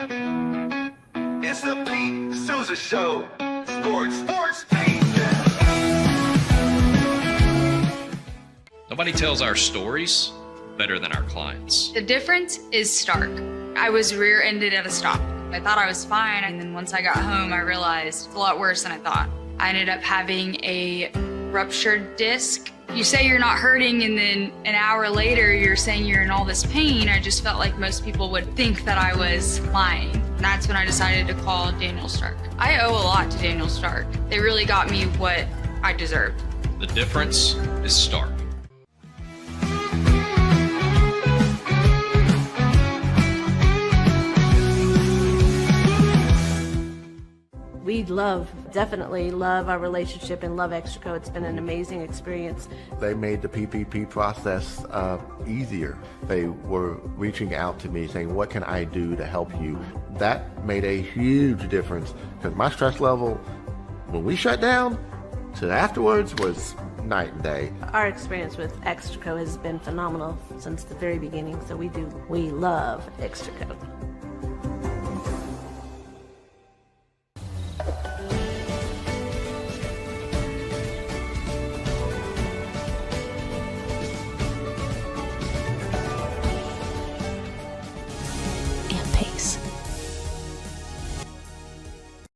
It's the Pete Sousa Show. Sports, Nobody tells our stories better than our clients. The difference is stark. I was rear-ended at a stop. I thought I was fine, and then once I got home, I realized it's a lot worse than I thought. I ended up having a ruptured disc. You say you're not hurting, and then an hour later, you're saying you're in all this pain. I just felt like most people would think that I was lying. And that's when I decided to call Daniel Stark. I owe a lot to Daniel Stark. They really got me what I deserved. The difference is stark. We definitely love our relationship and love Extraco. It's been an amazing experience. They made the PPP process easier. They were reaching out to me saying, what can I do to help you? That made a huge difference because my stress level when we shut down to afterwards was night and day. Our experience with Extraco has been phenomenal since the very beginning, so we love Extraco.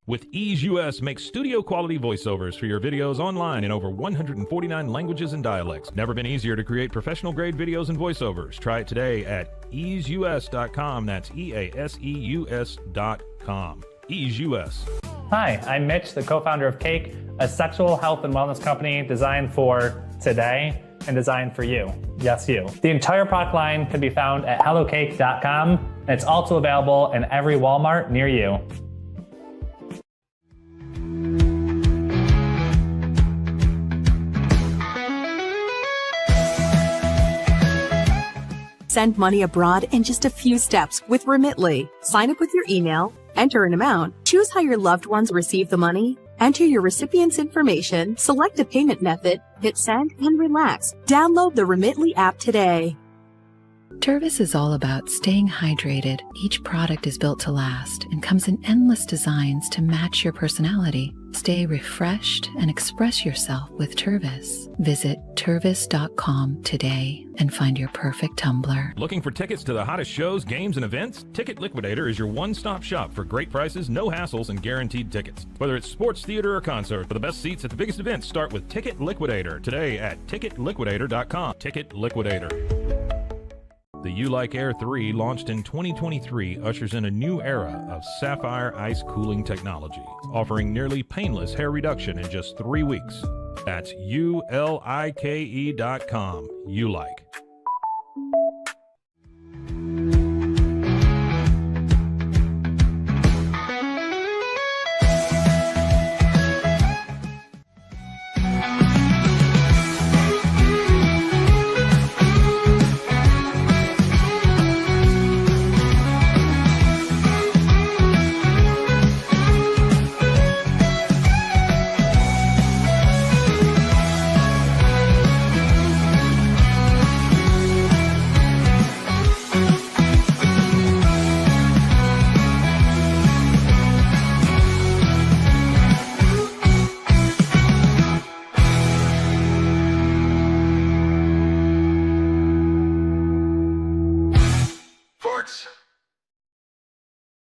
With Ease US, make studio quality voiceovers for your videos online in over 149 languages and dialects. Never been easier to create professional grade videos and voiceovers. Try it today at easeus.com. That's EASEUS.com. Ease US. Hi, I'm Mitch, the co-founder of Cake, a sexual health and wellness company designed for today and designed for you. Yes, you. The entire product line can be found at hellocake.com, and it's also available in every Walmart near you. Send money abroad in just a few steps with Remitly. Sign up with your email, enter an amount, choose how your loved ones receive the money, enter your recipient's information, select a payment method, hit send, and relax. Download the Remitly app today. Tervis is all about staying hydrated. Each product is built to last and comes in endless designs to match your personality. Stay refreshed and express yourself with Tervis. Visit Tervis.com today and find your perfect tumbler. Looking for tickets to the hottest shows, games, and events? Ticket Liquidator is your one-stop shop for great prices, no hassles, and guaranteed tickets. Whether it's sports, theater, or concert, for the best seats at the biggest events, start with Ticket Liquidator today at ticketliquidator.com. Ticket Liquidator. The You Like Air 3, launched in 2023, ushers in a new era of sapphire ice cooling technology, offering nearly painless hair reduction in just 3 weeks. That's ULIKE.com. You Like.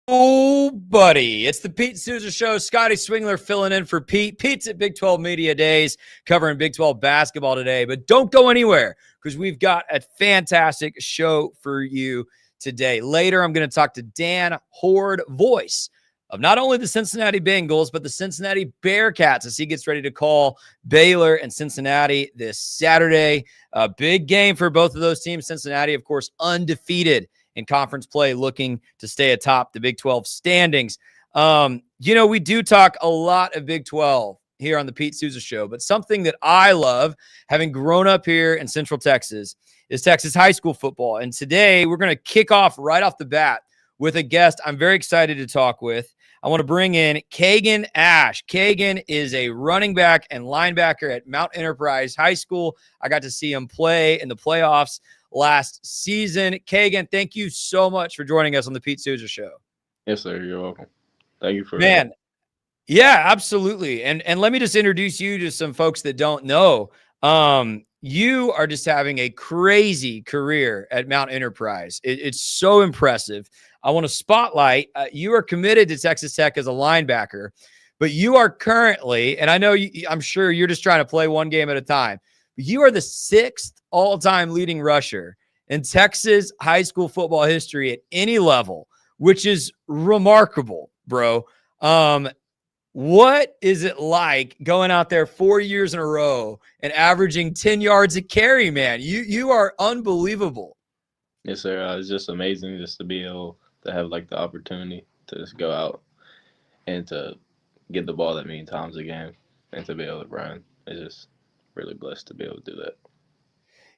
Oh, buddy. It's the Pete Sousa Show. Scotty Swingler filling in for Pete. Pete's at Big 12 Media Days covering Big 12 basketball today. But don't go anywhere because we've got a fantastic show for you today. Later, I'm going to talk to Dan Hoard, voice of not only the Cincinnati Bengals, but the Cincinnati Bearcats as he gets ready to call Baylor and Cincinnati this Saturday. A big game for both of those teams. Cincinnati, of course, undefeated in conference play, looking to stay atop the Big 12 standings. We do talk a lot of Big 12 here on the Pete Sousa Show, but something that I love, having grown up here in Central Texas, is Texas high school football. And today we're going to kick off right off the bat with a guest I'm very excited to talk with. I want to bring in Kaegan Ash. Kaegan is a running back and linebacker at Mount Enterprise High School. I got to see him play in the playoffs last season. Kaegan, thank you so much for joining us on the Pete Sousa Show. Yes, sir. You're welcome. Thank you for Man, yeah, absolutely. And let me just introduce you to some folks that don't know. You are just having a crazy career at Mount Enterprise. It's so impressive. I want to spotlight. You are committed to Texas Tech as a linebacker, but you are currently, and I know I'm sure you're just trying to play one game at a time. But you are the 6th all-time leading rusher in Texas high school football history at any level, which is remarkable, bro. What is it like going out there 4 years in a row and averaging 10 yards a carry, man? You are unbelievable. Yes, sir. It's just amazing just to be able to have like the opportunity to just go out and to get the ball that many times a game and to be able to run. It's just really blessed to be able to do that.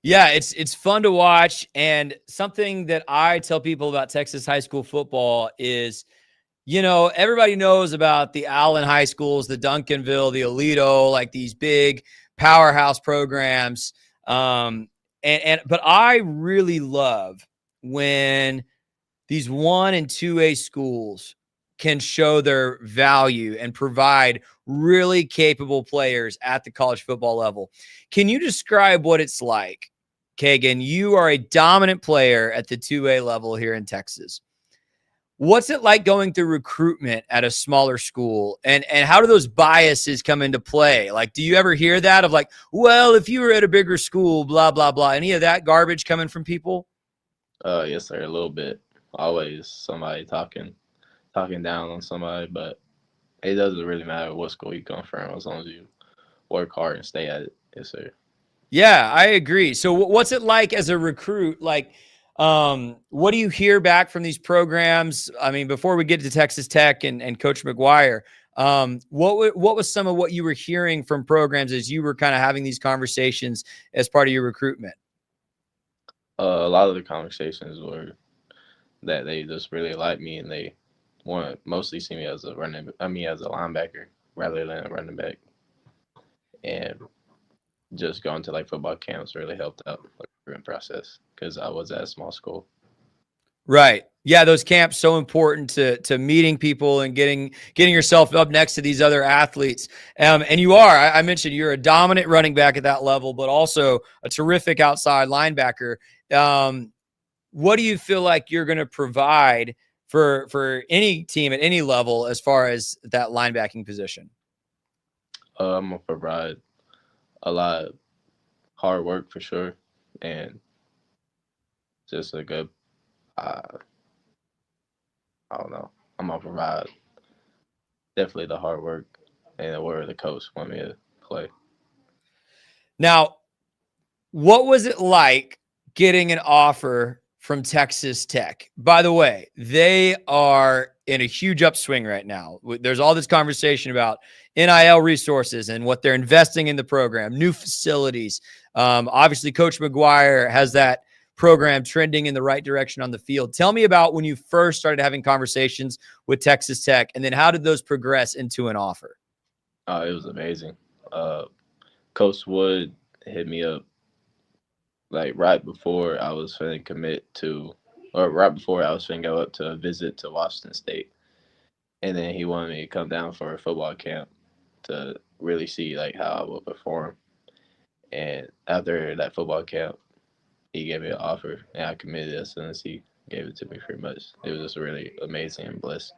Yeah, it's fun to watch. And something that I tell people about Texas high school football is, you know, everybody knows about the Allen high schools, the Duncanville, the Alito, like these big powerhouse programs. But I really love when these 1 and 2A schools can show their value and provide really capable players at the college football level. Can you describe what it's like, Kaegan? You are a dominant player at the 2A level here in Texas. What's it like going through recruitment at a smaller school? And how do those biases come into play? Like, do you ever hear that of like, well, if you were at a bigger school, blah, blah, blah, any of that garbage coming from people? Yes, sir. A little bit. Always somebody talking down on somebody, but it doesn't really matter what school you come from as long as you work hard and stay at it. Yes, sir. Yeah, I agree. So what's it like as a recruit? Like, what do you hear back from these programs? I mean, before we get to Texas Tech and Coach McGuire, what was some of what you were hearing from programs as you were kind of having these conversations as part of your recruitment? A lot of the conversations were that they just really like me and they want to mostly see me as a linebacker rather than a running back. And just going to like football camps really helped out the recruitment process because I was at a small school. Right. Yeah, those camps so important to meeting people and getting yourself up next to these other athletes. And you are. I mentioned you're a dominant running back at that level, but also a terrific outside linebacker. What do you feel like you're going to provide for any team at any level as far as that linebacking position? I'm going to provide a lot of hard work for sure and just a good I don't know. I'm going to provide definitely the hard work and where the coach want me to play. Now, what was it like getting an offer from Texas Tech? By the way, they are in a huge upswing right now. There's all this conversation about NIL resources and what they're investing in the program, new facilities. Obviously, Coach McGuire has that program trending in the right direction on the field. Tell me about when you first started having conversations with Texas Tech, and then how did those progress into an offer? It was amazing. Coach Wood hit me up like right before I was finna right before I was finna go up to a visit to Washington State. And then he wanted me to come down for a football camp to really see like how I would perform. And after that football camp, he gave me an offer, and I committed as soon as he gave it to me pretty much. It was just really amazing and blessed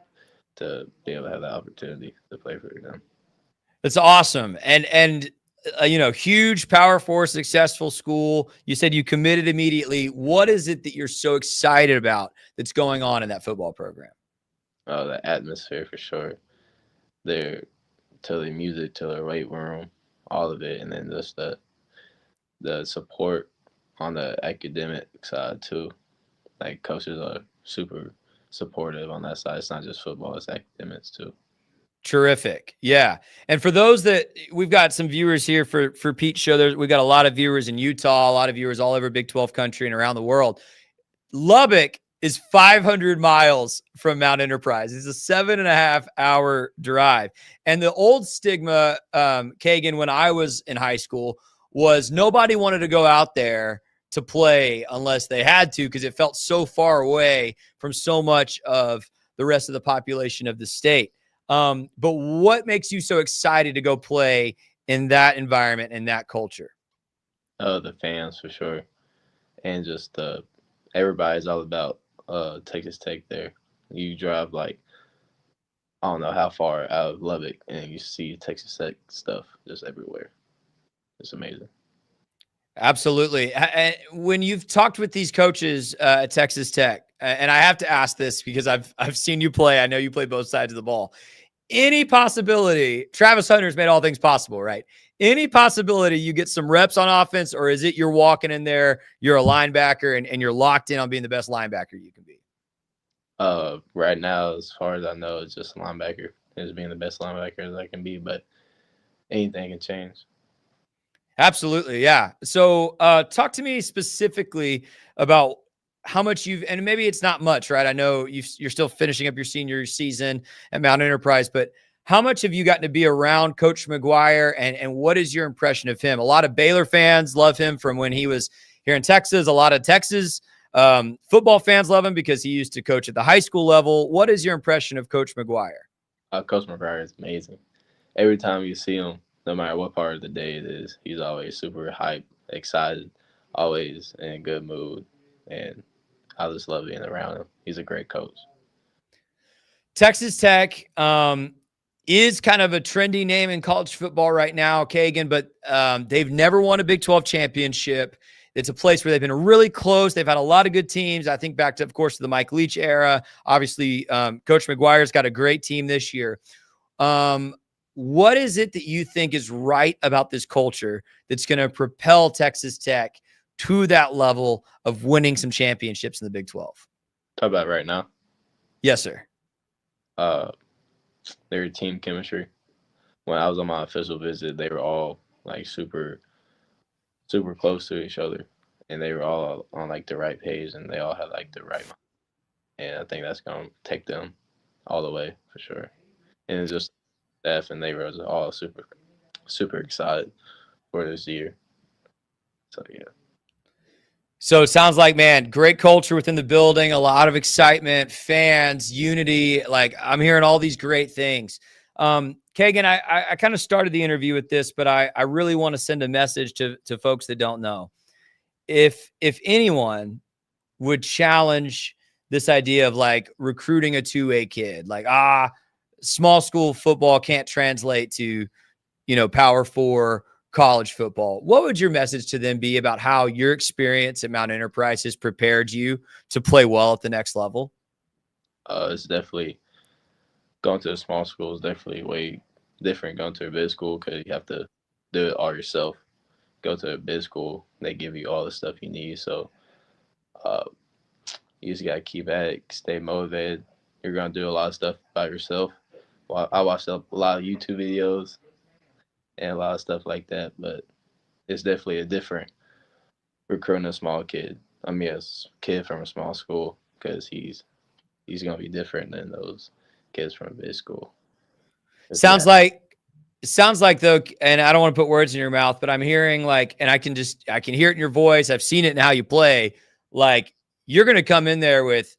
to be able to have the opportunity to play for them. That's awesome. And huge, Power 4, successful school. You said you committed immediately. What is it that you're so excited about that's going on in that football program? The atmosphere for sure. To the music, to the weight room, all of it, and then just the support on the academic side too. Like coaches are super supportive on that side. It's not just football, it's academics too. Terrific. Yeah. And for those that we've got some viewers here for Pete's show, we've got a lot of viewers in Utah, a lot of viewers all over Big 12 country and around the world. Lubbock is 500 miles from Mount Enterprise. It's a 7.5-hour drive. And the old stigma, Kaegan, when I was in high school was nobody wanted to go out there to play unless they had to, because it felt so far away from so much of the rest of the population of the state. But what makes you so excited to go play in that environment and that culture? The fans for sure, and just everybody's all about Texas Tech there. You drive like I don't know how far out of Lubbock, and you see Texas Tech stuff just everywhere. It's amazing. Absolutely. When you've talked with these coaches at Texas Tech, and I have to ask this because I've seen you play. I know you play both sides of the ball. Any possibility, Travis Hunter's made all things possible, right? Any possibility you get some reps on offense, or is it you're walking in there, you're a linebacker, and you're locked in on being the best linebacker you can be? Right now, as far as I know, it's just a linebacker. It's being the best linebacker as I can be, but anything can change. Absolutely, yeah. So talk to me specifically about how much and maybe it's not much, right? I know you're still finishing up your senior season at Mount Enterprise, but how much have you gotten to be around Coach McGuire, and what is your impression of him? A lot of Baylor fans love him from when he was here in Texas. A lot of Texas football fans love him because he used to coach at the high school level. What is your impression of Coach McGuire? Coach McGuire is amazing. Every time you see him, no matter what part of the day it is, he's always super hyped, excited, always in a good mood, and I just love being around him. He's a great coach. Texas Tech is kind of a trendy name in college football right now, Kaegan, but they've never won a Big 12 championship. It's a place where they've been really close. They've had a lot of good teams. I think back to, of course, the Mike Leach era. Obviously, Coach McGuire's got a great team this year. What is it that you think is right about this culture that's going to propel Texas Tech to that level of winning some championships in the Big 12? Talk about right now? Yes, sir. Their team chemistry. When I was on my official visit, they were all like super close to each other, and they were all on like the right page, and they all had like the right mind. And I think that's going to take them all the way for sure. And it's just staff, and they were all super excited for this year. So yeah. So it sounds like, man, great culture within the building, a lot of excitement, fans, unity. Like, I'm hearing all these great things. Kaegan, I kind of started the interview with this, but I really want to send a message to folks that don't know. If anyone would challenge this idea of like recruiting a 2A kid, like, small school football can't translate to, Power 4 college football, what would your message to them be about how your experience at Mount Enterprise has prepared you to play well at the next level? It's definitely going to a small school is definitely way different going to a big school because you have to do it all yourself. Go to a big school, they give you all the stuff you need. So you just got to keep at it, stay motivated. You're going to do a lot of stuff by yourself. I watched a lot of YouTube videos and a lot of stuff like that, but it's definitely a different recruiting a small kid. I mean, a kid from a small school because he's going to be different than those kids from a big school. Sounds like though, and I don't want to put words in your mouth, but I'm hearing like, and I can hear it in your voice. I've seen it in how you play. Like, you're going to come in there with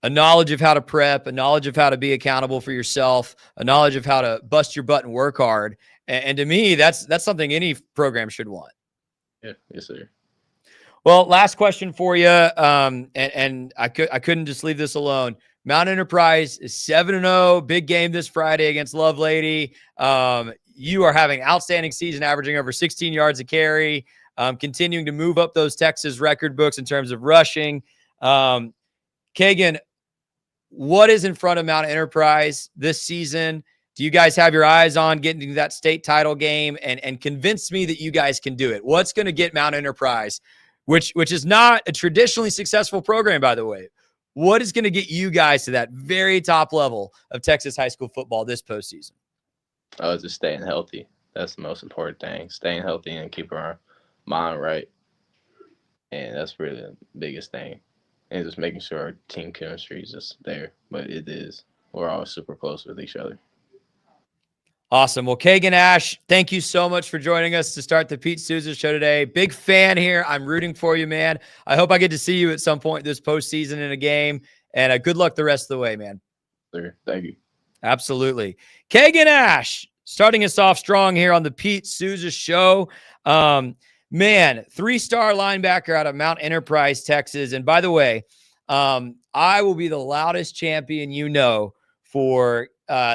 a knowledge of how to prep, a knowledge of how to be accountable for yourself, a knowledge of how to bust your butt and work hard. And to me, that's something any program should want. Yeah, yes, sir. Well, last question for you, and I couldn't just leave this alone. Mount Enterprise is 7-0, big game this Friday against Lovelady. You are having an outstanding season, averaging over 16 yards a carry, continuing to move up those Texas record books in terms of rushing. Kaegan, what is in front of Mount Enterprise this season? Do you guys have your eyes on getting to that state title game? And convince me that you guys can do it. What's going to get Mount Enterprise, which is not a traditionally successful program, by the way? What is going to get you guys to that very top level of Texas high school football this postseason? Just staying healthy. That's the most important thing. Staying healthy and keeping our mind right. And that's really the biggest thing. And just making sure our team chemistry is just there. But it is. We're all super close with each other. Awesome. Well, Kaegan Ash, thank you so much for joining us to start the Pete Sousa Show today. Big fan here. I'm rooting for you, man. I hope I get to see you at some point this postseason in a game. And good luck the rest of the way, man. sir. Thank you. Absolutely. Kaegan Ash starting us off strong here on the Pete Sousa Show. Man, 3-star linebacker out of Mount Enterprise, Texas. And by the way, I will be the loudest champion for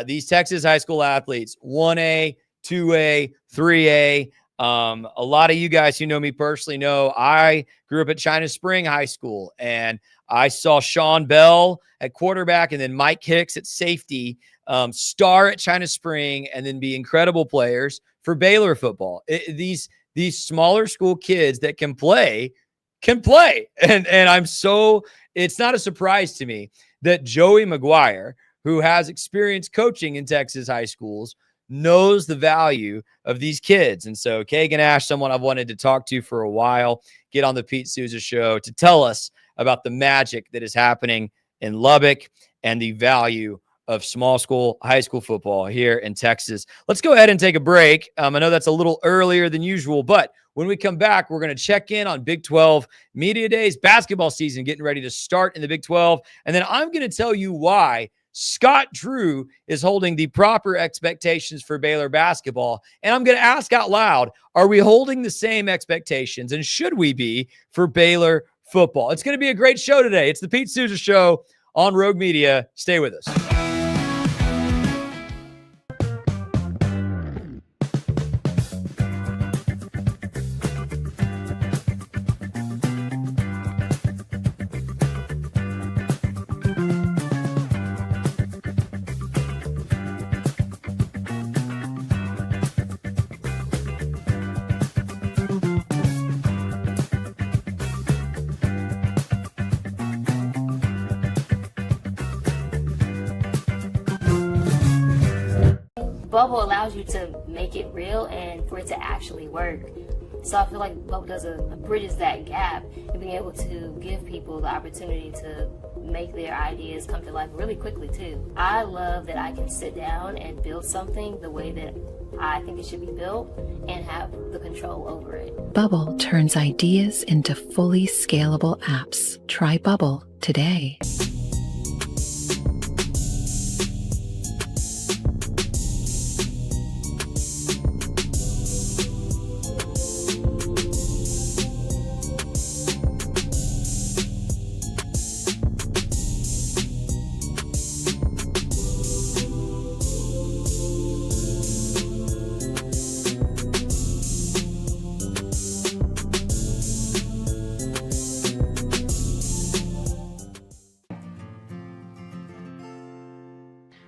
these Texas high school athletes, 1A, 2A, 3A. A lot of you guys who know me personally know I grew up at China Spring High School, and I saw Sean Bell at quarterback and then Mike Hicks at safety, star at China Spring, and then be incredible players for Baylor football. These smaller school kids that can play. And it's not a surprise to me that Joey McGuire, who has experience coaching in Texas high schools, knows the value of these kids. And so Kaegan Ash, someone I've wanted to talk to for a while, get on the Pete Sousa Show to tell us about the magic that is happening in Lubbock and the value of small school, high school football here in Texas. Let's go ahead and take a break. I know that's a little earlier than usual, but when we come back, we're going to check in on Big 12 Media Days, basketball season getting ready to start in the Big 12. And then I'm going to tell you why Scott Drew is holding the proper expectations for Baylor basketball. And I'm going to ask out loud, are we holding the same expectations, and should we be, for Baylor football? It's going to be a great show today. It's the Pete Sousa Show on Rogue Media. Stay with us. Bubble allows you to make it real and for it to actually work. So I feel like Bubble bridges that gap and being able to give people the opportunity to make their ideas come to life really quickly too. I love that I can sit down and build something the way that I think it should be built and have the control over it. Bubble turns ideas into fully scalable apps. Try Bubble today.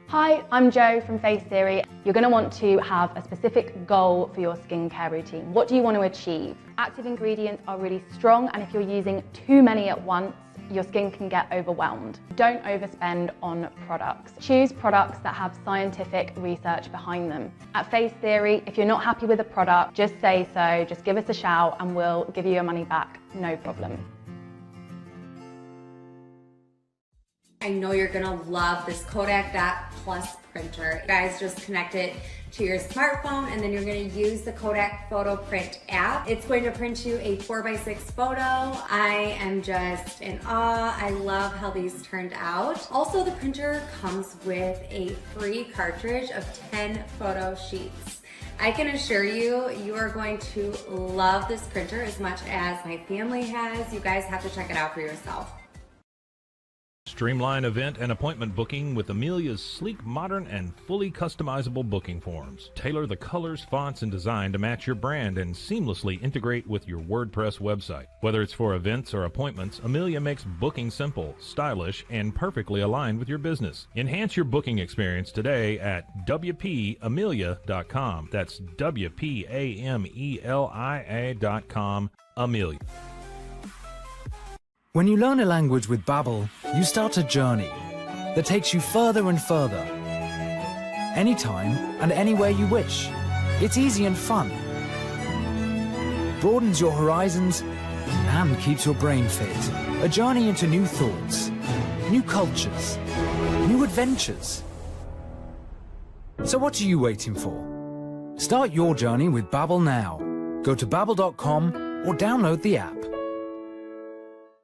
Hi, I'm Jo from Face Theory. You're going to want to have a specific goal for your skincare routine. What do you want to achieve? Active ingredients are really strong, and if you're using too many at once, your skin can get overwhelmed. Don't overspend on products. Choose products that have scientific research behind them. At Face Theory, if you're not happy with a product, just say so, just give us a shout and we'll give you your money back, no problem. I know you're gonna love this Kodak Dot Plus printer. You guys just connect it to your smartphone and then you're gonna use the Kodak Photo Print app. It's going to print you a 4x6 photo. I am just in awe. I love how these turned out. Also, the printer comes with a free cartridge of 10 photo sheets. I can assure you, you are going to love this printer as much as my family has. You guys have to check it out for yourself. Streamline event and appointment booking with Amelia's sleek, modern, and fully customizable booking forms. Tailor the colors, fonts, and design to match your brand and seamlessly integrate with your WordPress website. Whether it's for events or appointments, Amelia makes booking simple, stylish, and perfectly aligned with your business. Enhance your booking experience today at WPAmelia.com. That's WPAMELIA.com. Amelia. When you learn a language with Babbel, you start a journey that takes you further and further. Anytime and anywhere you wish. It's easy and fun. Broadens your horizons and keeps your brain fit. A journey into new thoughts, new cultures, new adventures. So what are you waiting for? Start your journey with Babbel now. Go to babbel.com or download the app.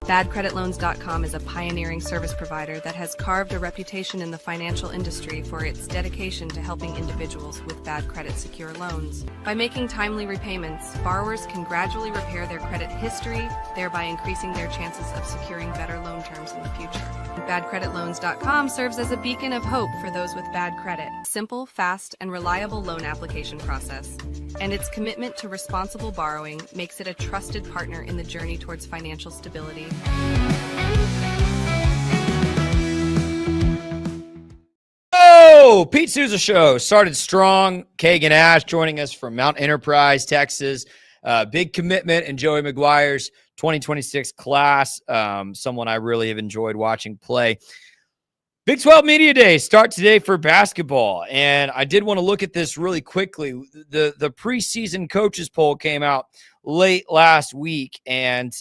BadCreditLoans.com is a pioneering service provider that has carved a reputation in the financial industry for its dedication to helping individuals with bad credit secure loans. By making timely repayments, borrowers can gradually repair their credit history, thereby increasing their chances of securing better loan terms in the future. BadCreditLoans.com serves as a beacon of hope for those with bad credit. Simple, fast, and reliable loan application process. And its commitment to responsible borrowing makes it a trusted partner in the journey towards financial stability. Oh, Pete Sousa Show started strong. Kaegan Ash joining us from Mount Enterprise, Texas. Big commitment in Joey McGuire's 2026 class. Someone I really have enjoyed watching play. Big 12 Media Day start today for basketball. And I did want to look at this really quickly. The preseason coaches poll came out late last week. And,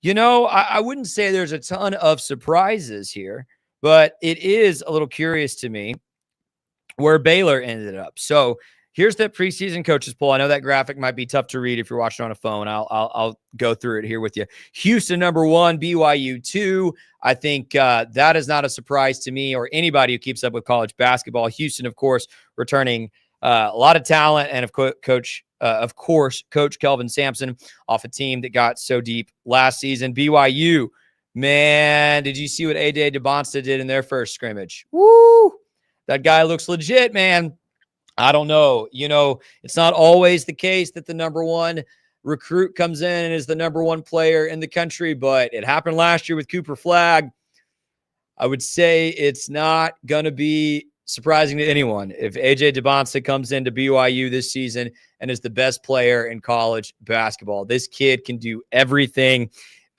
I wouldn't say there's a ton of surprises here, but it is a little curious to me where Baylor ended up. So here's that preseason coaches poll. I know that graphic might be tough to read if you're watching on a phone. I'll go through it here with you. Houston, number 1, BYU 2. I think that is not a surprise to me or anybody who keeps up with college basketball. Houston, of course, returning a lot of talent, and of course, Coach Kelvin Sampson off a team that got so deep last season. BYU, man, did you see what A.J. DeBonsta did in their first scrimmage? Woo! That guy looks legit, man. I don't know. It's not always the case that the number 1 recruit comes in and is the number 1 player in the country, but it happened last year with Cooper Flagg. I would say it's not going to be surprising to anyone if A.J. DeBonsta comes into BYU this season and is the best player in college basketball. This kid can do everything.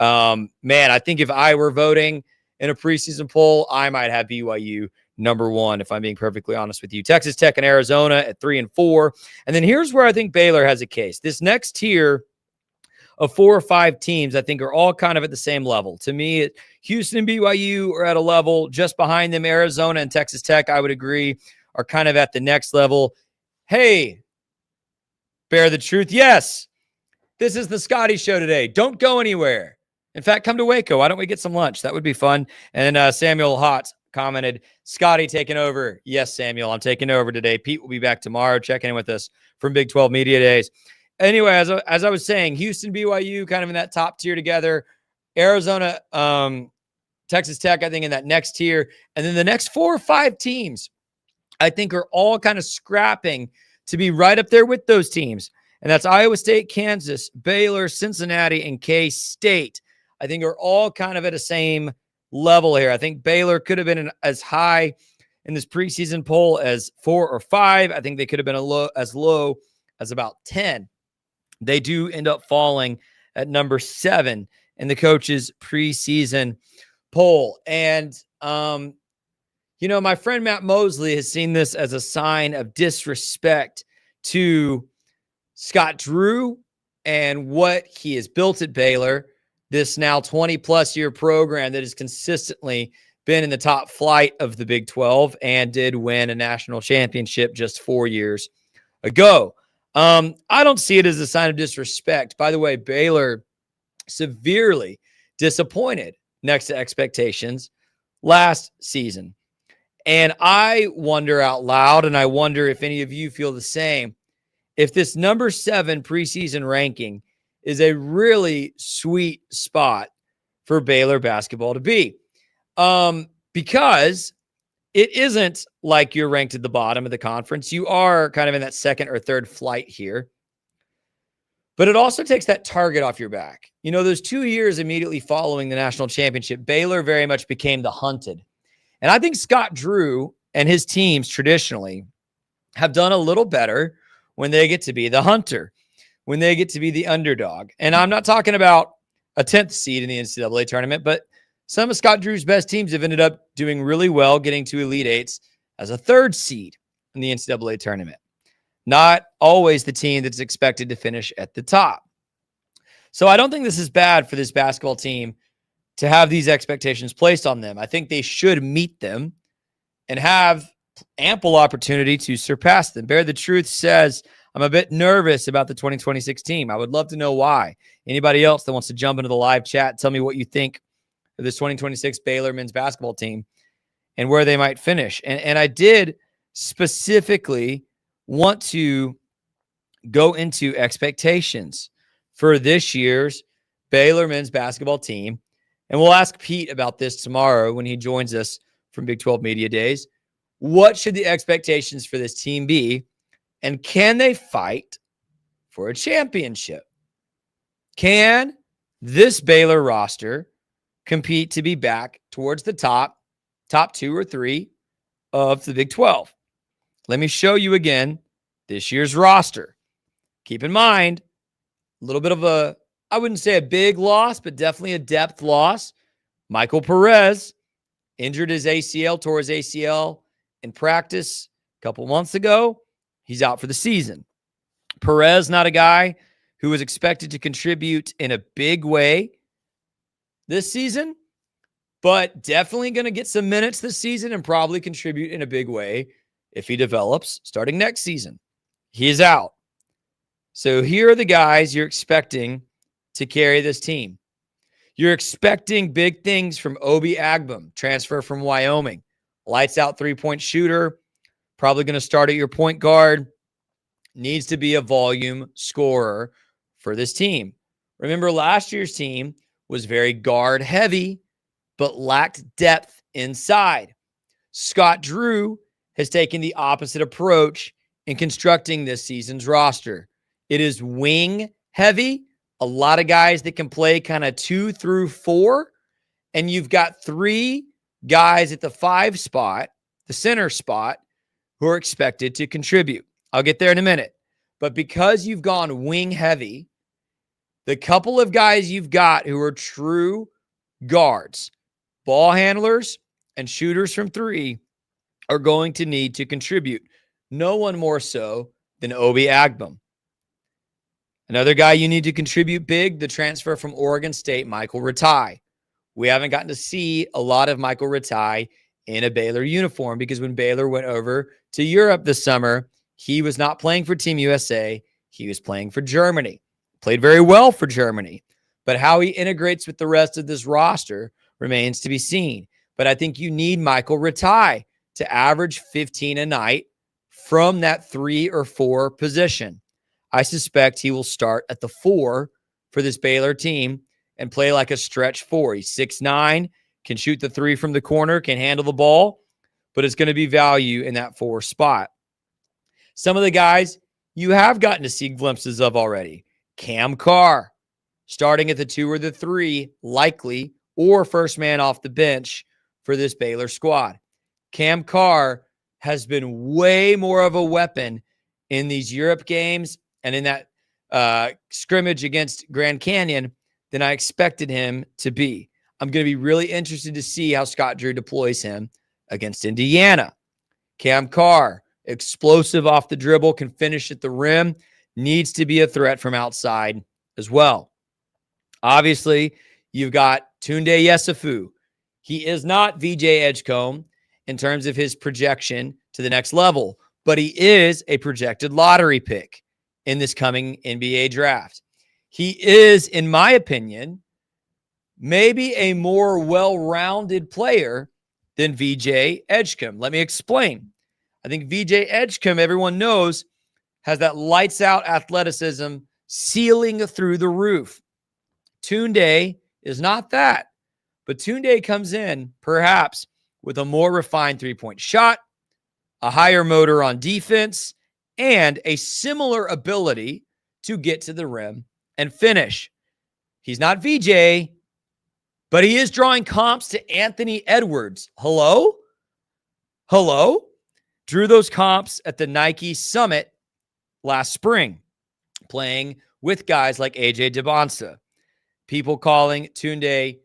Man, I think if I were voting in a preseason poll, I might have BYU number 1, if I'm being perfectly honest with you. Texas Tech and Arizona at 3 and 4. And then here's where I think Baylor has a case. This next tier of 4 or 5 teams, I think, are all kind of at the same level. To me, Houston and BYU are at a level just behind them. Arizona and Texas Tech, I would agree, are kind of at the next level. Hey, bear the truth. Yes, this is the Scotty Show today. Don't go anywhere. In fact, come to Waco. Why don't we get some lunch? That would be fun. And Samuel Hott commented, Scotty taking over. Yes, Samuel, I'm taking over today. Pete will be back tomorrow checking in with us from Big 12 Media Days. Anyway, as I was saying, Houston, BYU kind of in that top tier together. Arizona, Texas Tech, I think, in that next tier. And then the next 4 or 5 teams, I think, are all kind of scrapping to be right up there with those teams. And that's Iowa State, Kansas, Baylor, Cincinnati, and K-State. I think are all kind of at the same level here. I think Baylor could have been as high in this preseason poll as 4 or 5. I think they could have been as low as about 10. They do end up falling at number 7 in the coaches' preseason poll. And, my friend Matt Mosley has seen this as a sign of disrespect to Scott Drew and what he has built at Baylor, this now 20-plus year program that has consistently been in the top flight of the Big 12 and did win a national championship just 4 years ago. I don't see it as a sign of disrespect. By the way, Baylor severely disappointed next to expectations last season. And I wonder out loud, and I wonder if any of you feel the same, if this number 7 preseason ranking is a really sweet spot for Baylor basketball to be. Because it isn't like you're ranked at the bottom of the conference. You are kind of in that second or third flight here. But it also takes that target off your back. Those 2 years immediately following the national championship, Baylor very much became the hunted. And I think Scott Drew and his teams traditionally have done a little better when they get to be the hunter, when they get to be the underdog. And I'm not talking about a 10th seed in the NCAA tournament, but some of Scott Drew's best teams have ended up doing really well, getting to Elite Eights as a 3rd seed in the NCAA tournament. Not always the team that's expected to finish at the top. So I don't think this is bad for this basketball team to have these expectations placed on them. I think they should meet them and have ample opportunity to surpass them. Bear the Truth says, I'm a bit nervous about the 2026 team. I would love to know why. Anybody else that wants to jump into the live chat, tell me what you think of this 2026 Baylor men's basketball team and where they might finish. And I did specifically want to go into expectations for this year's Baylor men's basketball team. And we'll ask Pete about this tomorrow when he joins us from Big 12 Media Days. What should the expectations for this team be? And can they fight for a championship? Can this Baylor roster compete to be back towards the top 2 or 3 of the Big 12? Let me show you again this year's roster. Keep in mind, a little bit of a, I wouldn't say a big loss, but definitely a depth loss. Michael Perez injured his ACL, tore his ACL in practice a couple months ago. He's out for the season. Perez, not a guy who was expected to contribute in a big way this season, but definitely going to get some minutes this season and probably contribute in a big way if he develops starting next season. He is out. So here are the guys you're expecting to carry this team. You're expecting big things from Obi Agbum, transfer from Wyoming. Lights out three-point shooter, probably going to start at your point guard. Needs to be a volume scorer for this team. Remember, last year's team was very guard heavy, but lacked depth inside. Scott Drew has taken the opposite approach in constructing this season's roster. It is wing heavy, a lot of guys that can play kind of 2 through 4, and you've got 3 guys at the 5 spot, the center spot, who are expected to contribute. I'll get there in a minute. But because you've gone wing heavy, the couple of guys you've got who are true guards, ball handlers, and shooters from 3 are going to need to contribute. No one more so than Obi Agbum. Another guy you need to contribute big, the transfer from Oregon State, Michael Ratai. We haven't gotten to see a lot of Michael Ratai in a Baylor uniform because when Baylor went over to Europe this summer, he was not playing for Team USA. He was playing for Germany. Played very well for Germany. But how he integrates with the rest of this roster remains to be seen. But I think you need Michael Ratai to average 15 a night from that 3 or 4 position. I suspect he will start at the 4 for this Baylor team and play like a stretch 4. He's 6'9", can shoot the 3 from the corner, can handle the ball, but it's going to be value in that 4 spot. Some of the guys you have gotten to see glimpses of already. Cam Carr, starting at the 2 or the 3, likely, or first man off the bench for this Baylor squad. Cam Carr has been way more of a weapon in these Europe games and in that scrimmage against Grand Canyon than I expected him to be. I'm going to be really interested to see how Scott Drew deploys him against Indiana. Cam Carr, explosive off the dribble, can finish at the rim, needs to be a threat from outside as well. Obviously, you've got Tunde Yesufu. He is not VJ Edgecombe in terms of his projection to the next level, but he is a projected lottery pick in this coming NBA draft. He is, in my opinion, maybe a more well-rounded player than VJ Edgecombe. Let me explain. I think VJ Edgecombe, everyone knows, has that lights-out athleticism ceiling through the roof. Tunde is not that, but Tunde comes in perhaps with a more refined three-point shot, a higher motor on defense, and a similar ability to get to the rim and finish. He's not VJ, but he is drawing comps to Anthony Edwards. Hello? Drew those comps at the Nike Summit last spring, playing with guys like AJ Debonsa. People calling Tunde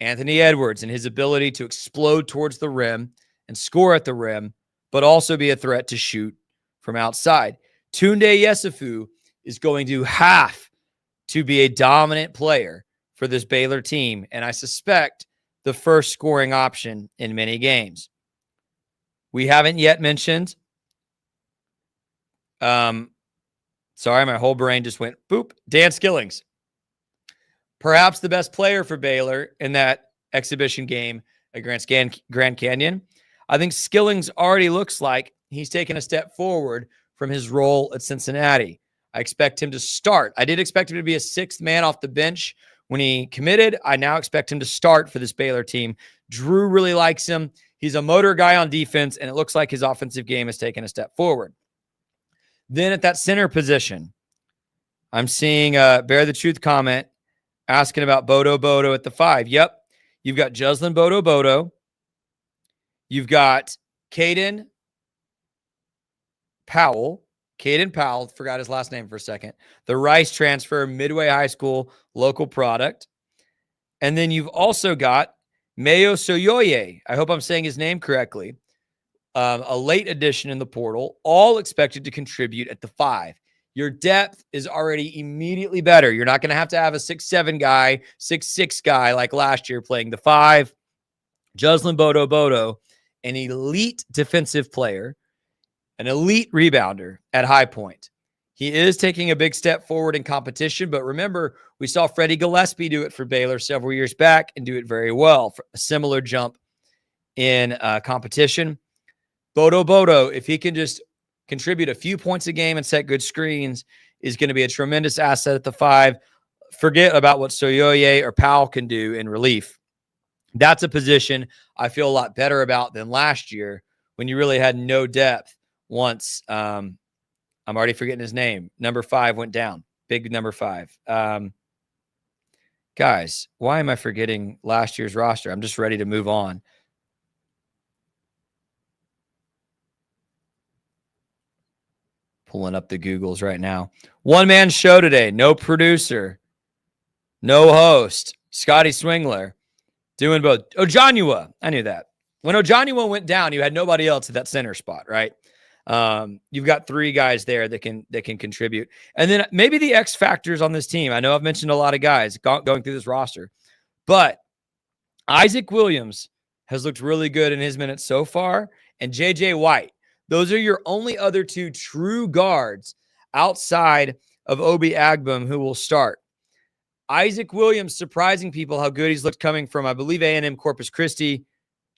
Anthony Edwards and his ability to explode towards the rim and score at the rim, but also be a threat to shoot from outside. Tunde Yesufu is going to have to be a dominant player for this Baylor team, and I suspect the first scoring option in many games. We haven't yet mentioned Sorry, my whole brain just went boop. Dan Skillings. Perhaps the best player for Baylor in that exhibition game against Grand Canyon. I think Skillings already looks like he's taken a step forward from his role at Cincinnati. I expect him to start. I did expect him to be a sixth man off the bench when he committed. I now expect him to start for this Baylor team. Drew really likes him. He's a motor guy on defense, and it looks like his offensive game has taken a step forward. Then at that center position, I'm seeing Bear the Truth comment asking about Bodo at the 5. Yep. You've got Juslin Bodo. You've got Caden Powell, forgot his last name for a second. The Rice transfer, Midway High School, local product. And then you've also got Mayo Soyoye. I hope I'm saying his name correctly. A late addition in the portal, all expected to contribute at the 5. Your depth is already immediately better. You're not going to have a 6'7" guy, 6'6" guy like last year playing the 5. Juslin Bodo, an elite defensive player, an elite rebounder at high point. He is taking a big step forward in competition, but remember, we saw Freddie Gillespie do it for Baylor several years back and do it very well. For a similar jump in competition. Bodo, if he can just contribute a few points a game and set good screens, is going to be a tremendous asset at the 5. Forget about what Soyoye or Powell can do in relief. That's a position I feel a lot better about than last year when you really had no depth once. I'm already forgetting his name. Number 5 went down. Big number 5. Guys, why am I forgetting last year's roster? I'm just ready to move on. Pulling up the Googles right now. One-man show today. No producer. No host. Scotty Swingler. Doing both. Ojanua. I knew that. When Ojanua went down, you had nobody else at that center spot, right? You've got 3 guys there that can contribute. And then maybe the X factors on this team. I know I've mentioned a lot of guys going through this roster, but Isaac Williams has looked really good in his minutes so far, and JJ White. Those are your only other 2 true guards outside of Obi Agbum who will start. Isaac Williams surprising people how good he's looked coming from, I believe, A&M Corpus Christi.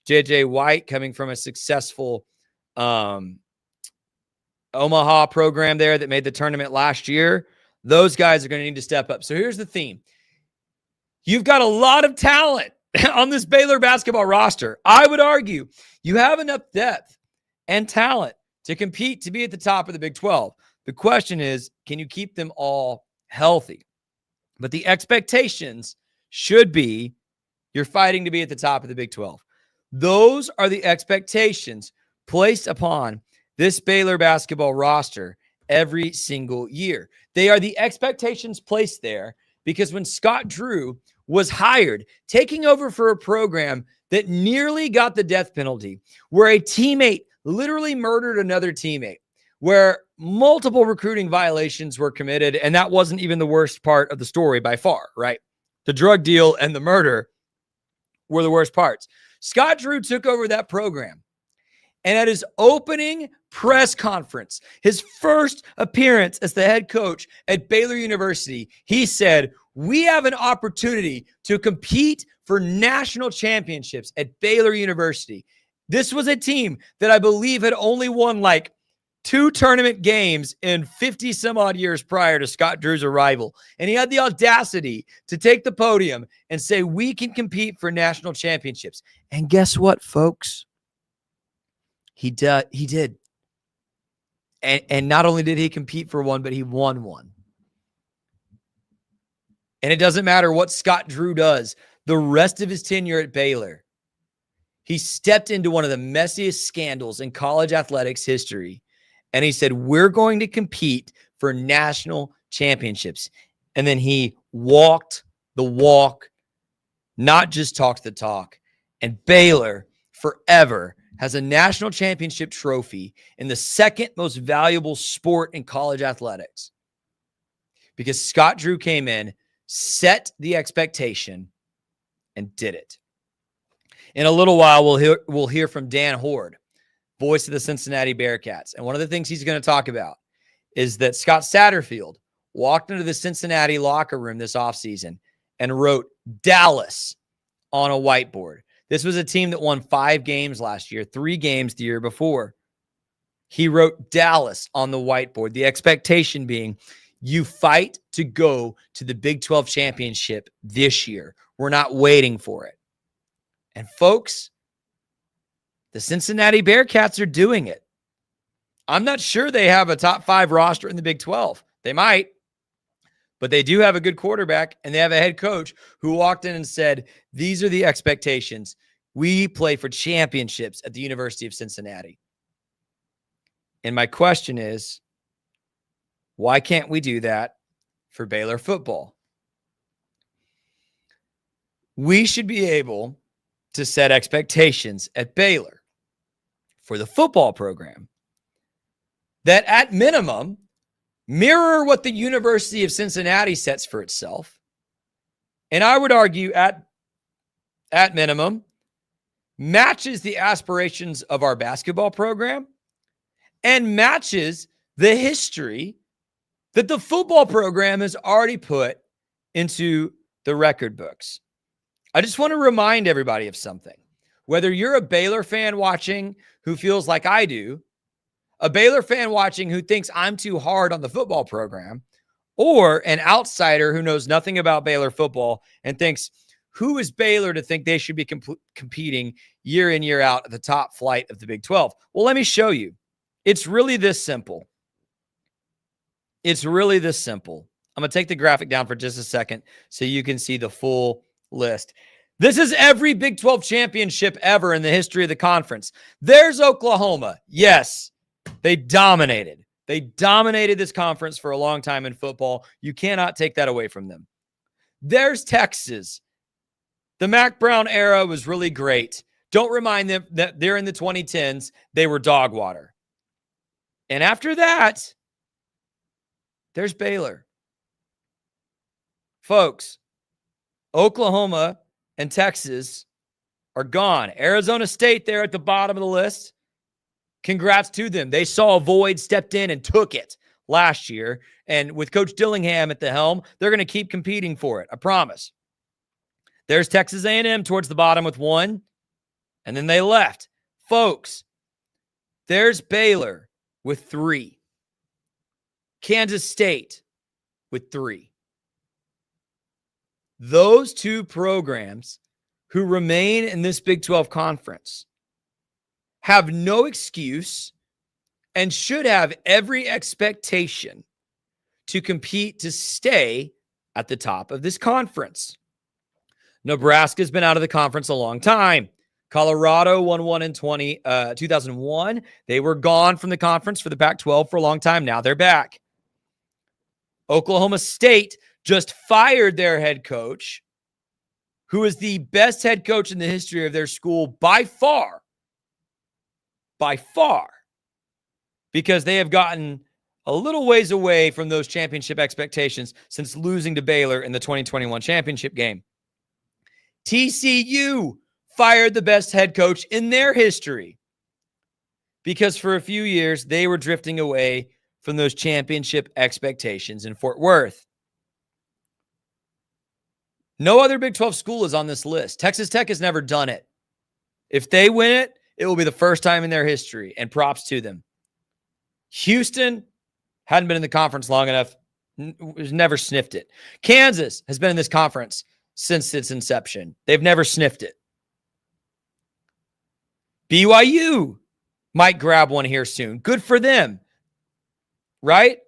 JJ White coming from a successful Omaha program there that made the tournament last year. Those guys are going to need to step up. So here's the theme. You've got a lot of talent on this Baylor basketball roster. I would argue you have enough depth and talent to compete to be at the top of the Big 12. The question is, can you keep them all healthy? But the expectations should be you're fighting to be at the top of the Big 12. Those are the expectations placed upon this Baylor basketball roster every single year. They are the expectations placed there because when Scott Drew was hired, taking over for a program that nearly got the death penalty, where a teammate literally murdered another teammate, where multiple recruiting violations were committed, and that wasn't even the worst part of the story by far, right? The drug deal and the murder were the worst parts. Scott Drew took over that program, and at his opening press conference, his first appearance as the head coach at Baylor University, he said, "We have an opportunity to compete for national championships at Baylor University." This was a team that I believe had only won like 2 tournament games in 50 some odd years prior to Scott Drew's arrival. And he had the audacity to take the podium and say, we can compete for national championships. And guess what, folks? He did. And not only did he compete for one, but he won one. And it doesn't matter what Scott Drew does. The rest of his tenure at Baylor, he stepped into one of the messiest scandals in college athletics history. And he said, we're going to compete for national championships. And then he walked the walk, not just talked the talk. And Baylor forever has a national championship trophy in the second most valuable sport in college athletics. Because Scott Drew came in, set the expectation, and did it. In a little while, we'll hear from Dan Hoard, voice of the Cincinnati Bearcats. And one of the things he's going to talk about is that Scott Satterfield walked into the Cincinnati locker room this offseason and wrote Dallas on a whiteboard. This was a team that won 5 games last year, 3 games the year before. He wrote Dallas on the whiteboard, the expectation being you fight to go to the Big 12 championship this year. We're not waiting for it. And folks, the Cincinnati Bearcats are doing it. I'm not sure they have a top 5 roster in the Big 12. They might, but they do have a good quarterback, and they have a head coach who walked in and said, these are the expectations. We play for championships at the University of Cincinnati. And my question is, why can't we do that for Baylor football? We should be able to set expectations at Baylor for the football program that at minimum mirror what the University of Cincinnati sets for itself. And I would argue at minimum matches the aspirations of our basketball program and matches the history that the football program has already put into the record books. I just want to remind everybody of something. Whether you're a Baylor fan watching who feels like I do, a Baylor fan watching who thinks I'm too hard on the football program, or an outsider who knows nothing about Baylor football and thinks, who is Baylor to think they should be competing year in, year out at the top flight of the Big 12? Well, let me show you. It's really this simple. It's really this simple. I'm going to take the graphic down for just a second so you can see the full list. This is every Big 12 championship ever in the history of the conference. There's Oklahoma. Yes, they dominated. They dominated this conference for a long time in football. You cannot take that away from them. There's Texas. The Mac Brown era was really great. Don't remind them that they're in the 2010s. They were dog water. And after that, there's Baylor. Folks, Oklahoma and Texas are gone. Arizona State there at the bottom of the list. Congrats to them. They saw a void, stepped in, and took it last year. And with Coach Dillingham at the helm, they're going to keep competing for it. I promise. There's Texas A&M towards the bottom with 1, and then they left. Folks, there's Baylor with 3. Kansas State with 3. Those 2 programs who remain in this Big 12 conference have no excuse and should have every expectation to compete to stay at the top of this conference. Nebraska's been out of the conference a long time. Colorado won 1 in 2001. They were gone from the conference for the Pac-12 for a long time. Now they're back. Oklahoma State just fired their head coach, who is the best head coach in the history of their school by far, because they have gotten a little ways away from those championship expectations since losing to Baylor in the 2021 championship game. TCU fired the best head coach in their history because for a few years they were drifting away from those championship expectations in Fort Worth. No other Big 12 school is on this list. Texas Tech has never done it. If they win it, it will be the first time in their history, and props to them. Houston hadn't been in the conference long enough, never sniffed it. Kansas has been in this conference since its inception. They've never sniffed it. BYU might grab one here soon. Good for them, right?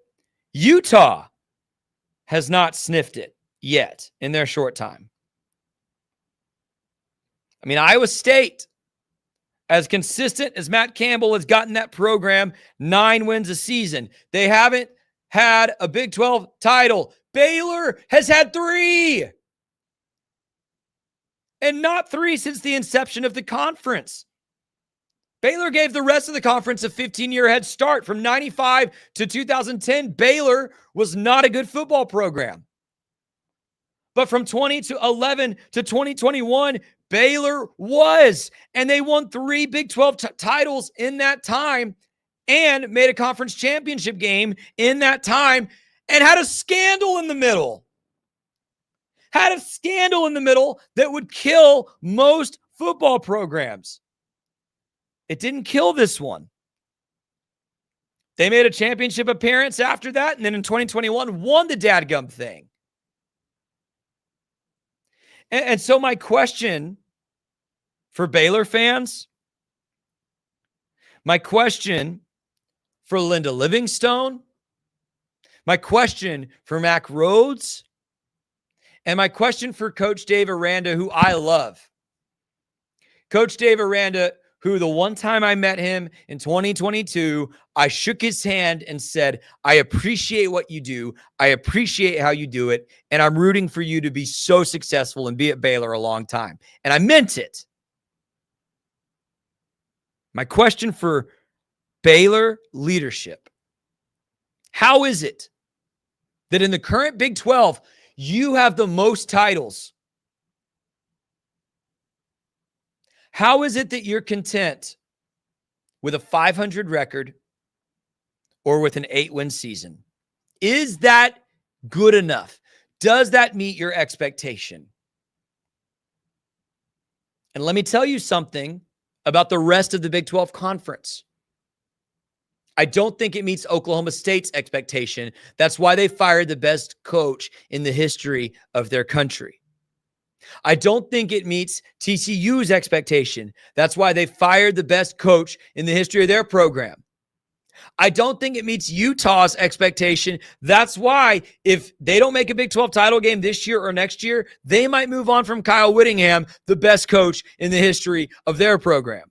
Utah has not sniffed it yet in their short time. I mean, Iowa State, as consistent as Matt Campbell has gotten that program, 9 wins a season. They haven't had a Big 12 title. Baylor has had 3. And not 3 since the inception of the conference. Baylor gave the rest of the conference a 15-year head start. From 95 to 2010, Baylor was not a good football program. But from 2011 to 2021, Baylor was. And they won 3 Big 12 titles in that time. and made a conference championship game in that time and had a scandal in the middle. Had a scandal in the middle that would kill most football programs. It didn't kill this one. They made a championship appearance after that, and then in 2021 won the dadgum thing. And so my question for Baylor fans, my question for Linda Livingstone, my question for Mac Rhodes, and my question for Coach Dave Aranda, who I love. Coach Dave Aranda, who the one time I met him in 2022, I shook his hand and said, I appreciate what you do. I appreciate how you do it. And I'm rooting for you to be so successful and be at Baylor a long time. And I meant it. My question for Baylor leadership: how is it that in the current Big 12, you have the most titles? How is it that you're content with a 500 record or with an 8-win season? Is that good enough? Does that meet your expectation? And let me tell you something about the rest of the Big 12 conference. I don't think it meets Oklahoma State's expectation. That's why they fired the best coach in the history of their country. I don't think it meets TCU's expectation. That's why they fired the best coach in the history of their program. I don't think it meets Utah's expectation. That's why if they don't make a Big 12 title game this year or next year, they might move on from Kyle Whittingham, the best coach in the history of their program.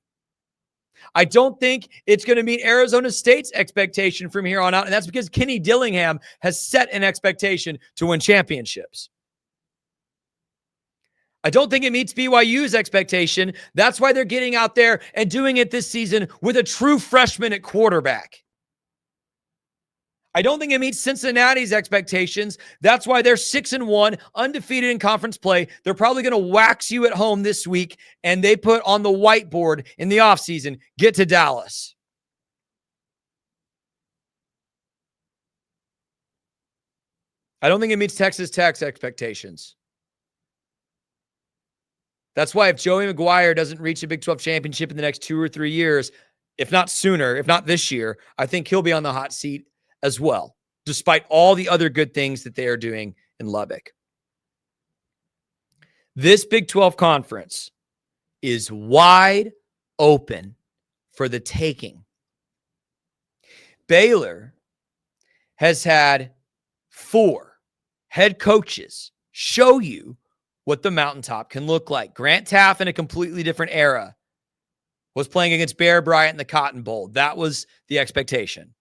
I don't think it's going to meet Arizona State's expectation from here on out, and that's because Kenny Dillingham has set an expectation to win championships. I don't think it meets BYU's expectation. That's why they're getting out there and doing it this season with a true freshman at quarterback. I don't think it meets Cincinnati's expectations. That's why they're 6-1, undefeated in conference play. They're probably going to wax you at home this week, and they put on the whiteboard in the offseason, get to Dallas. I don't think it meets Texas Tech's expectations. That's why if Joey McGuire doesn't reach a Big 12 championship in the next 2 or 3 years, if not sooner, if not this year, I think he'll be on the hot seat as well, despite all the other good things that they are doing in Lubbock. This Big 12 conference is wide open for the taking. Baylor has had 4 head coaches show you what the mountaintop can look like. Grant Taff, in a completely different era, was playing against Bear Bryant in the Cotton Bowl. That was the expectation.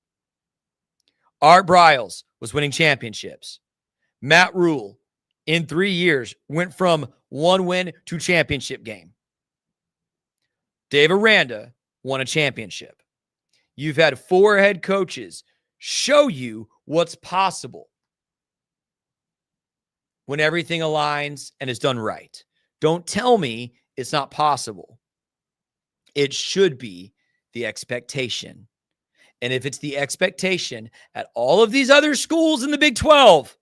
Art Briles was winning championships. Matt Rule, in 3 years, went from 1 win to championship game. Dave Aranda won a championship. You've had 4 head coaches show you what's possible when everything aligns and is done right. Don't tell me it's not possible. It should be the expectation. And if it's the expectation at all of these other schools in the Big 12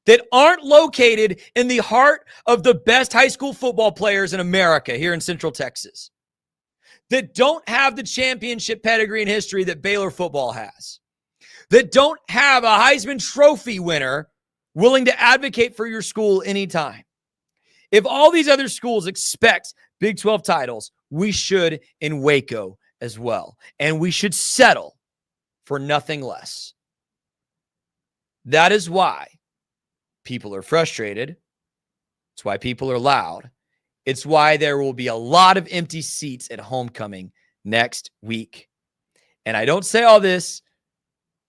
that aren't located in the heart of the best high school football players in America here in Central Texas, that don't have the championship pedigree and history that Baylor football has, that don't have a Heisman Trophy winner willing to advocate for your school anytime. If all these other schools expect Big 12 titles, we should in Waco as well. And we should settle for nothing less. That is why people are frustrated. It's why people are loud. It's why there will be a lot of empty seats at homecoming next week. And I don't say all this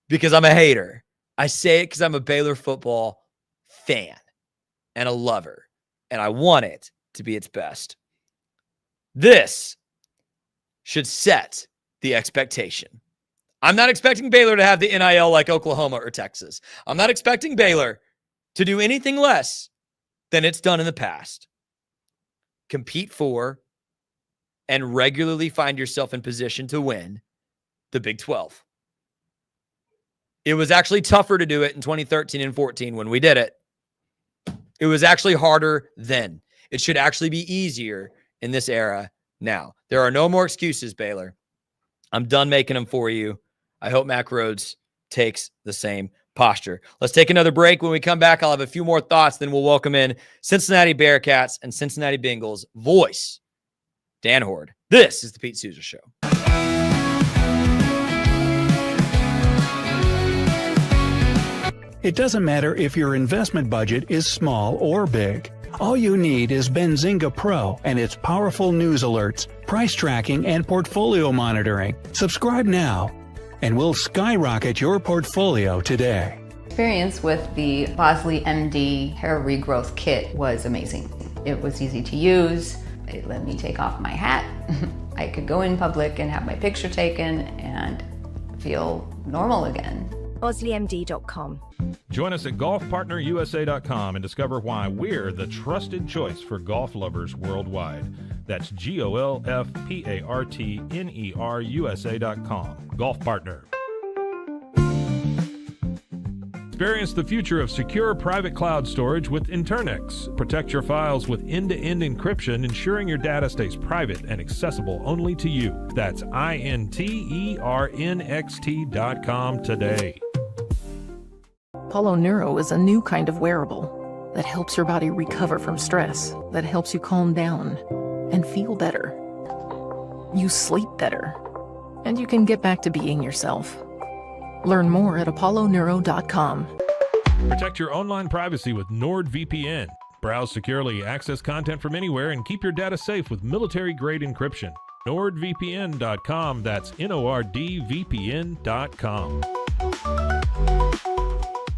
because I'm a hater. I say it because I'm a Baylor football fan and a lover, and I want it to be its best. This should set the expectation. I'm not expecting Baylor to have the NIL like Oklahoma or Texas. I'm not expecting Baylor to do anything less than it's done in the past. Compete for and regularly find yourself in position to win the Big 12. It was actually tougher to do it in 2013 and 14 when we did it. It was actually harder then. It should actually be easier in this era now. There are no more excuses, Baylor. I'm done making them for you. I hope Mack Rhoades takes the same posture. Let's take another break. When we come back, I'll have a few more thoughts. Then we'll welcome in Cincinnati Bearcats and Cincinnati Bengals voice, Dan Hoard. This is the Pete Sousa Show. It doesn't matter if your investment budget is small or big. All you need is Benzinga Pro and its powerful news alerts, price tracking, and portfolio monitoring. Subscribe now, and we'll skyrocket your portfolio today. Experience with the Bosley MD hair regrowth kit was amazing. It was easy to use. It let me take off my hat. I could go in public and have my picture taken and feel normal again. BosleyMD.com. Join us at golfpartnerusa.com and discover why we're the trusted choice for golf lovers worldwide. That's GOLFPARTNERUSA.com. Golf Partner. Experience the future of secure private cloud storage with Internix. Protect your files with end-to-end encryption, ensuring your data stays private and accessible only to you. That's INTERNXT.com today. Apollo Neuro is a new kind of wearable that helps your body recover from stress, that helps you calm down and feel better. You sleep better, and you can get back to being yourself. Learn more at apolloneuro.com. Protect your online privacy with NordVPN. Browse securely, access content from anywhere, and keep your data safe with military-grade encryption. NordVPN.com. That's NORDVPN.com.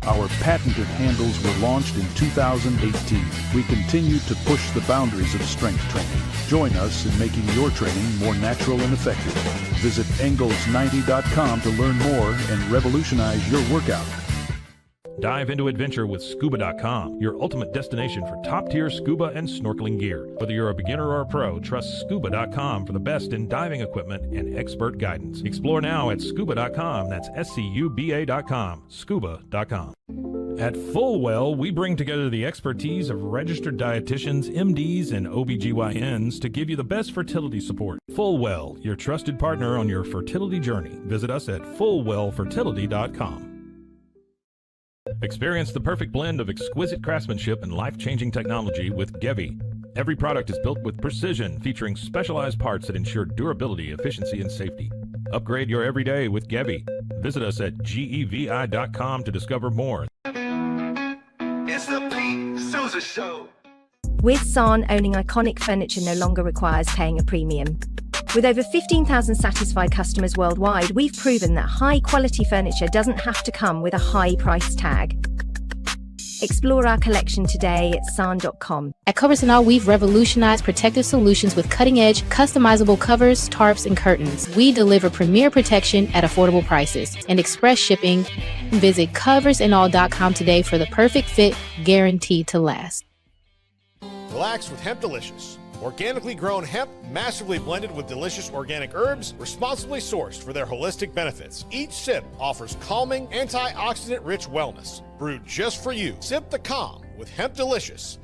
Our patented handles were launched in 2018. We continue to push the boundaries of strength training. Join us in making your training more natural and effective. Visit Engels90.com to learn more and revolutionize your workout. Dive into adventure with Scuba.com, your ultimate destination for top-tier scuba and snorkeling gear. Whether you're a beginner or a pro, trust Scuba.com for the best in diving equipment and expert guidance. Explore now at Scuba.com. That's SCUBA.com. Scuba.com. At Fullwell, we bring together the expertise of registered dietitians, MDs, and OBGYNs to give you the best fertility support. Fullwell, your trusted partner on your fertility journey. Visit us at FullwellFertility.com. Experience the perfect blend of exquisite craftsmanship and life-changing technology with Gevi. Every product is built with precision, featuring specialized parts that ensure durability, efficiency, and safety. Upgrade your everyday with Gevi. Visit us at GEVI.com to discover more. It's the Pete Sousa Show. With San, owning iconic furniture no longer requires paying a premium. With over 15,000 satisfied customers worldwide, we've proven that high-quality furniture doesn't have to come with a high price tag. Explore our collection today at san.com. At Covers & All, we've revolutionized protective solutions with cutting-edge, customizable covers, tarps, and curtains. We deliver premier protection at affordable prices and express shipping. Visit coversandall.com today for the perfect fit, guaranteed to last. Relax with Hemp Delicious. Organically grown hemp, massively blended with delicious organic herbs, responsibly sourced for their holistic benefits. Each sip offers calming, antioxidant-rich wellness. Brewed just for you. Sip the calm with Hemp Delicious.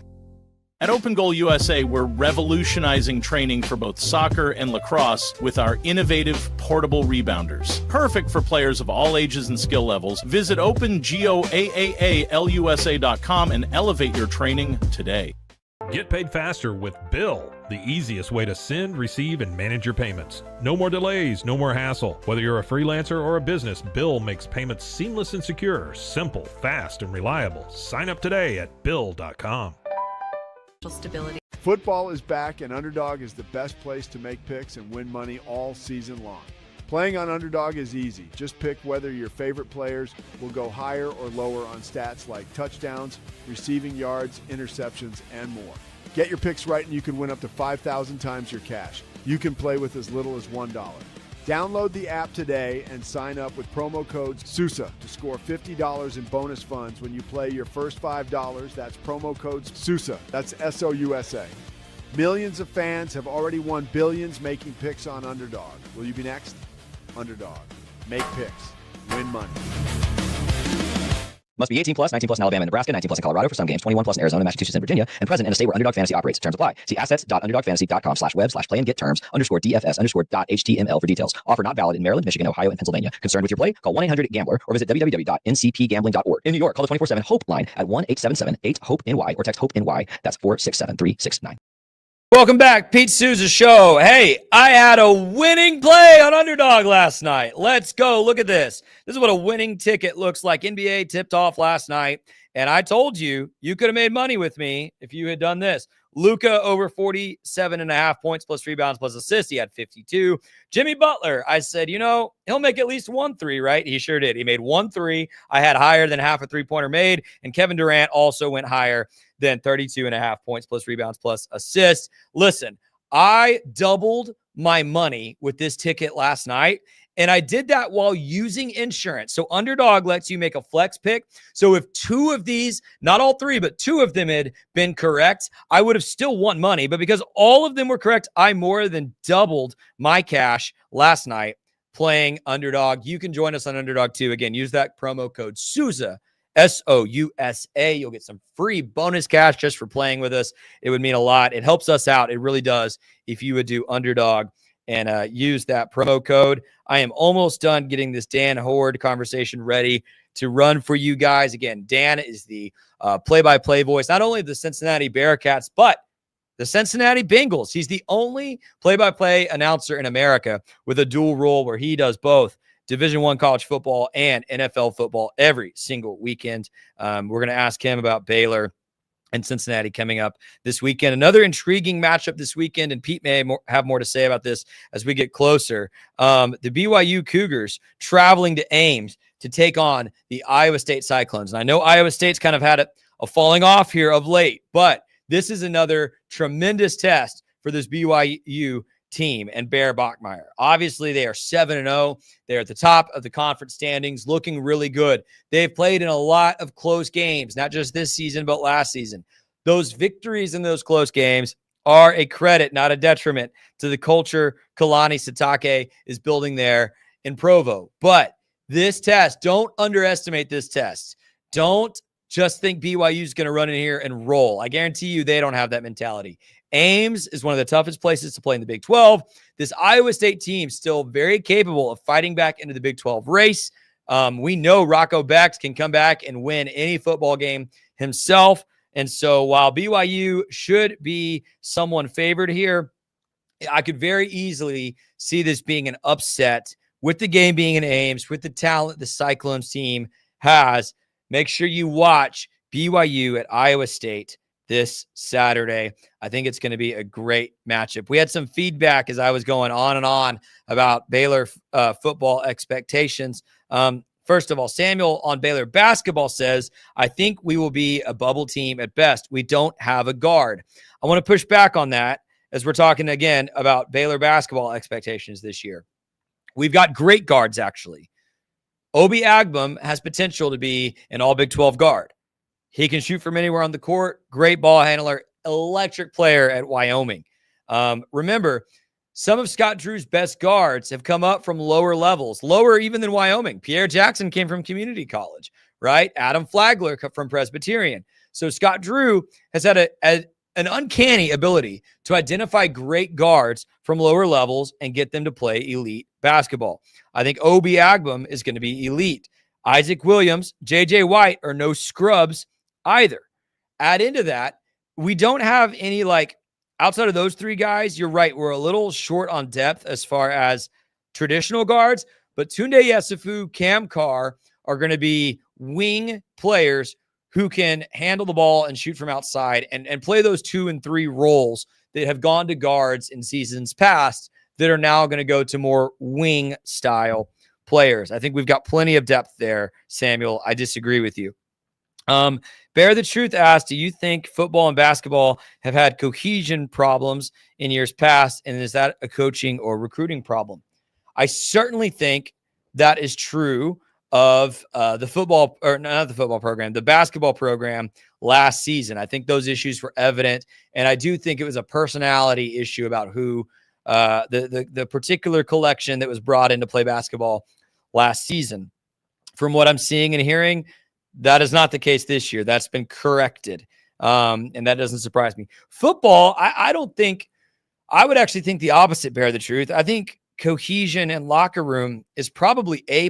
At Open Goal USA, we're revolutionizing training for both soccer and lacrosse with our innovative portable rebounders. Perfect for players of all ages and skill levels. Visit OpenGOAAALUSA.com and elevate your training today. Get paid faster with Bill, the easiest way to send, receive, and manage your payments. No more delays, no more hassle. Whether you're a freelancer or a business, Bill makes payments seamless and secure, simple, fast, and reliable. Sign up today at Bill.com. Stability. Football is back, and Underdog is the best place to make picks and win money all season long. Playing on Underdog is easy. Just pick whether your favorite players will go higher or lower on stats like touchdowns, receiving yards, interceptions, and more. Get your picks right and you can win up to 5,000 times your cash. You can play with as little as $1. Download the app today and sign up with promo code SOUSA to score $50 in bonus funds when you play your first $5. That's promo code SOUSA. That's S-O-U-S-A. Millions of fans have already won billions making picks on Underdog. Will you be next? Underdog. Make picks. Win money. Must be 18 plus, 19 plus in Alabama and Nebraska, 19 plus in Colorado for some games, 21 plus in Arizona, Massachusetts, and Virginia, and present in a state where Underdog Fantasy operates. Terms apply. See assets.underdogfantasy.com/web/play-and-get-terms_DFS_.html for details. Offer not valid in Maryland, Michigan, Ohio, and Pennsylvania. Concerned with your play? Call 1-800-GAMBLER or visit www.ncpgambling.org. In New York, call the 24/7-HOPE line at 1-877-8-HOPE-NY or text HOPE-NY. That's 467-369. Welcome back, Pete Sousa Show. Hey, I had a winning play on Underdog last night. Let's go. Look at this. This is what a winning ticket looks like. NBA tipped off last night, and I told you, you could have made money with me if you had done this. Luka over 47.5 points plus rebounds plus assists. He had 52. Jimmy Butler, I said, he'll make at least 1 3, right? He sure did. He made 1 3. I had higher than half a three-pointer made, and Kevin Durant also went higher than 32.5 points plus rebounds plus assists. Listen, I doubled my money with this ticket last night, and I did that while using insurance. So Underdog lets you make a flex pick. So if 2 of these, not all 3, but 2 of them had been correct, I would have still won money. But because all of them were correct, I more than doubled my cash last night playing Underdog. You can join us on Underdog too. Again, use that promo code SOUSA, SOUSA. You'll get some free bonus cash just for playing with us. It would mean a lot. It helps us out. It really does if you would do Underdog and use that promo code. I am almost done getting this Dan Hoard conversation ready to run for you guys. Again, Dan is the play-by-play voice, not only of the Cincinnati Bearcats, but the Cincinnati Bengals. He's the only play-by-play announcer in America with a dual role where he does both Division I college football and NFL football every single weekend. We're going to ask him about Baylor and Cincinnati coming up this weekend. Another intriguing matchup this weekend, and Pete may have more to say about this as we get closer. The BYU Cougars traveling to Ames to take on the Iowa State Cyclones. And I know Iowa State's kind of had a falling off here of late, but this is another tremendous test for this BYU team and Bear Bachmeier. Obviously, they are 7-0. They're at the top of the conference standings, looking really good. They've played in a lot of close games, not just this season, but last season. Those victories in those close games are a credit, not a detriment, to the culture Kalani Sitake is building there in Provo. But this test, don't underestimate this test. Don't just think BYU is going to run in here and roll. I guarantee you they don't have that mentality. Ames is one of the toughest places to play in the Big 12. This Iowa State team still very capable of fighting back into the Big 12 race. We know Rocco Becht can come back and win any football game himself. And so while BYU should be someone favored here, I could very easily see this being an upset with the game being in Ames, with the talent the Cyclones team has. Make sure you watch BYU at Iowa State this Saturday. I think it's going to be a great matchup. We had some feedback as I was going on and on about Baylor football expectations. First of all, Samuel on Baylor basketball says, I think we will be a bubble team at best. We don't have a guard. I want to push back on that as we're talking again about Baylor basketball expectations this year. We've got great guards, actually. Obi Agbum has potential to be an all Big 12 guard. He can shoot from anywhere on the court. Great ball handler, electric player at Wyoming. Remember, some of Scott Drew's best guards have come up from lower levels, lower even than Wyoming. Pierre Jackson came from community college, right? Adam Flagler from Presbyterian. So Scott Drew has had an uncanny ability to identify great guards from lower levels and get them to play elite basketball. I think Obi Agbum is going to be elite. Isaac Williams, J.J. White are no scrubs either. Add into that, we don't have any, outside of those 3 guys, you're right, we're a little short on depth as far as traditional guards, but Tunde Yesufu, Cam Carr are going to be wing players who can handle the ball and shoot from outside and play those 2 and 3 roles that have gone to guards in seasons past that are now going to go to more wing style players. I think we've got plenty of depth there, Samuel. I disagree with you. Bear the Truth asked, do you think football and basketball have had cohesion problems in years past? And is that a coaching or recruiting problem? I certainly think that is true of the football, or not the football program, the basketball program last season. I think those issues were evident. And I do think it was a personality issue about who the particular collection that was brought in to play basketball last season. From what I'm seeing and hearing, That is not the case this year. That's been corrected. And that doesn't surprise me. Football, I would actually think the opposite, bear the truth. I think cohesion and locker room is probably A+.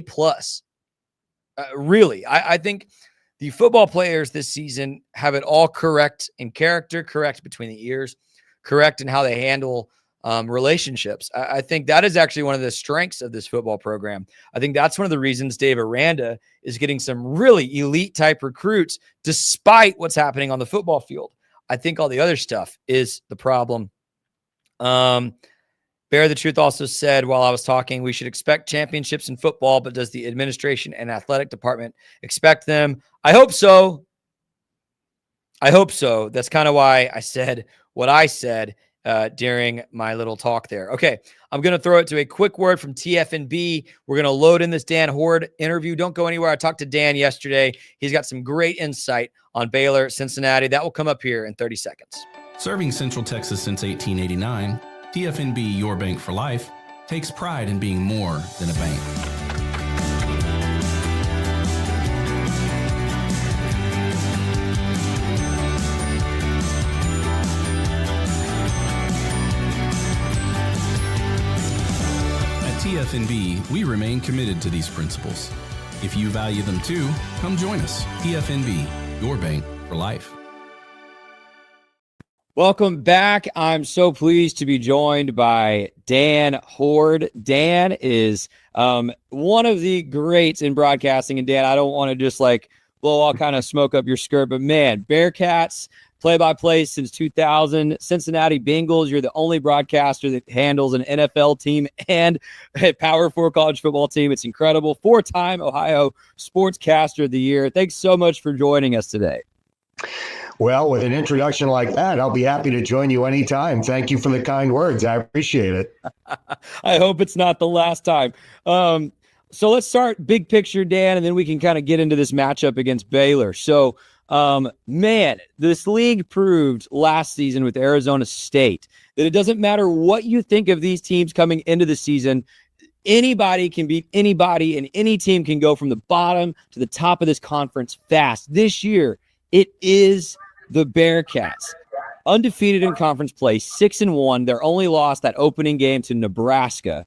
Really. I think the football players this season have it all correct in character, correct between the ears, correct in how they handle relationships. I think that is actually one of the strengths of this football program. I think that's one of the reasons Dave Aranda is getting some really elite type recruits despite what's happening on the football field. I think all the other stuff is the problem. Bear the Truth also said while I was talking, we should expect championships in football, but does the administration and athletic department expect them? I hope so. That's kind of why I said what I said during my little talk there. Okay, I'm going to throw it to a quick word from TFNB. We're going to load in this Dan Hoard interview. Don't go anywhere. I talked to Dan yesterday. He's got some great insight on Baylor, Cincinnati. That will come up here in 30 seconds. Serving Central Texas since 1889, TFNB, your bank for life, takes pride in being more than a bank. TFNB, we remain committed to these principles. If you value them too, come join us. TFNB, your bank for life. Welcome back. I'm so pleased to be joined by Dan Hoard. Dan is one of the greats in broadcasting. And Dan, I don't want to just like blow all kind of smoke up your skirt, but man, Bearcats, play-by-play since 2000. Cincinnati Bengals, you're the only broadcaster that handles an NFL team and a Power 4 college football team. It's incredible. 4-time Ohio Sportscaster of the Year. Thanks so much for joining us today. Well, with an introduction like that, I'll be happy to join you anytime. Thank you for the kind words. I appreciate it. I hope it's not the last time. So let's start big picture, Dan, and then we can kind of get into this matchup against Baylor. So, man, this league proved last season with Arizona State that it doesn't matter what you think of these teams coming into the season. Anybody can beat anybody, and any team can go from the bottom to the top of this conference fast. This year, it is the Bearcats. Undefeated in conference play, 6-1. Their only loss that opening game to Nebraska.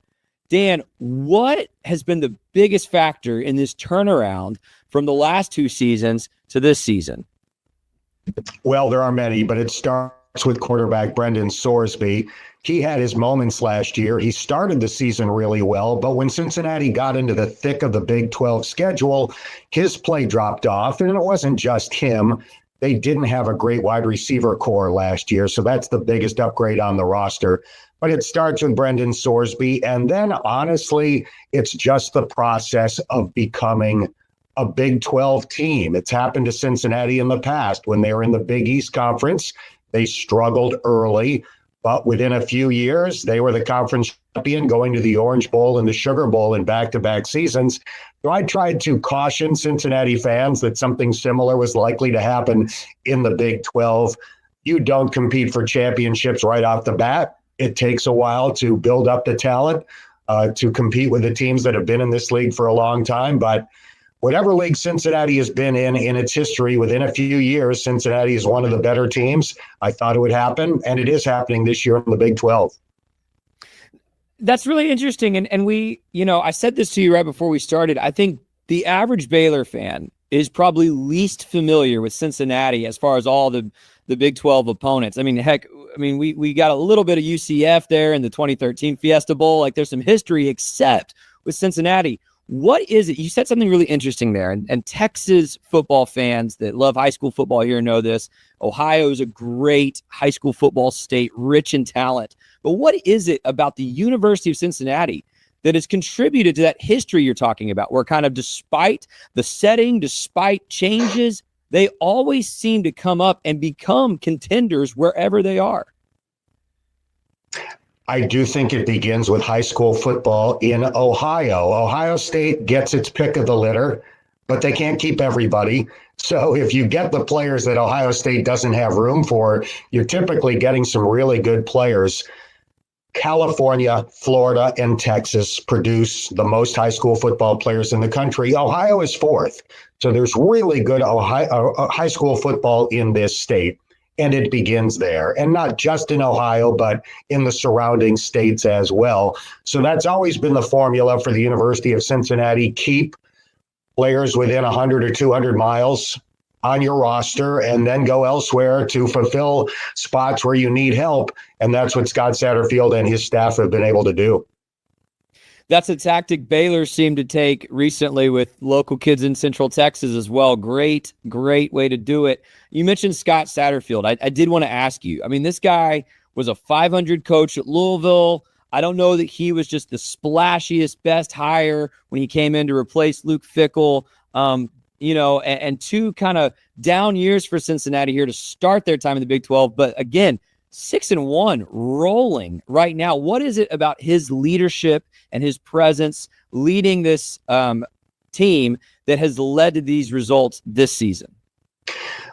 Dan, what has been the biggest factor in this turnaround from the last two seasons to this season? Well, there are many, but it starts with quarterback Brendan Sorsby. He had his moments last year. He started the season really well, but when Cincinnati got into the thick of the Big 12 schedule, his play dropped off, and it wasn't just him. They didn't have a great wide receiver core last year, so that's the biggest upgrade on the roster. But it starts with Brendan Sorsby, and then honestly, it's just the process of becoming a Big 12 team. It's happened to Cincinnati in the past. When they were in the Big East Conference, they struggled early, but within a few years, they were the conference champion, going to the Orange Bowl and the Sugar Bowl in back-to-back seasons. So I tried to caution Cincinnati fans that something similar was likely to happen in the Big 12. You don't compete for championships right off the bat. It takes a while to build up the talent, to compete with the teams that have been in this league for a long time. But whatever league Cincinnati has been in its history, within a few years, Cincinnati is one of the better teams. I thought it would happen, and it is happening this year in the Big 12. That's really interesting. And we, I said this to you right before we started. I think the average Baylor fan is probably least familiar with Cincinnati as far as all the Big 12 opponents. I mean, heck, we got a little bit of UCF there in the 2013 Fiesta Bowl. Like, there's some history, except with Cincinnati. What is it? You said something really interesting there, and Texas football fans that love high school football here know this. Ohio is a great high school football state, rich in talent. But what is it about the University of Cincinnati that has contributed to that history you're talking about, where kind of despite the setting, despite changes, they always seem to come up and become contenders wherever they are? I do think it begins with high school football in Ohio. Ohio State gets its pick of the litter, but they can't keep everybody. So if you get the players that Ohio State doesn't have room for, you're typically getting some really good players. California, Florida, and Texas produce the most high school football players in the country. Ohio is fourth. So there's really good high school football in this state. And it begins there. And not just in Ohio, but in the surrounding states as well. So that's always been the formula for the University of Cincinnati. Keep players within 100 or 200 miles on your roster and then go elsewhere to fulfill spots where you need help. And that's what Scott Satterfield and his staff have been able to do. That's a tactic Baylor seemed to take recently with local kids in Central Texas as well. Great way to do it. You mentioned Scott Satterfield. I did want to ask you, I mean, this guy was a 500 coach at Louisville. I don't know that he was just the splashiest, best hire when he came in to replace Luke Fickell. And two kind of down years for Cincinnati here to start their time in the Big 12. But again, 6-1 rolling right now. What is it about his leadership and his presence leading this team that has led to these results this season?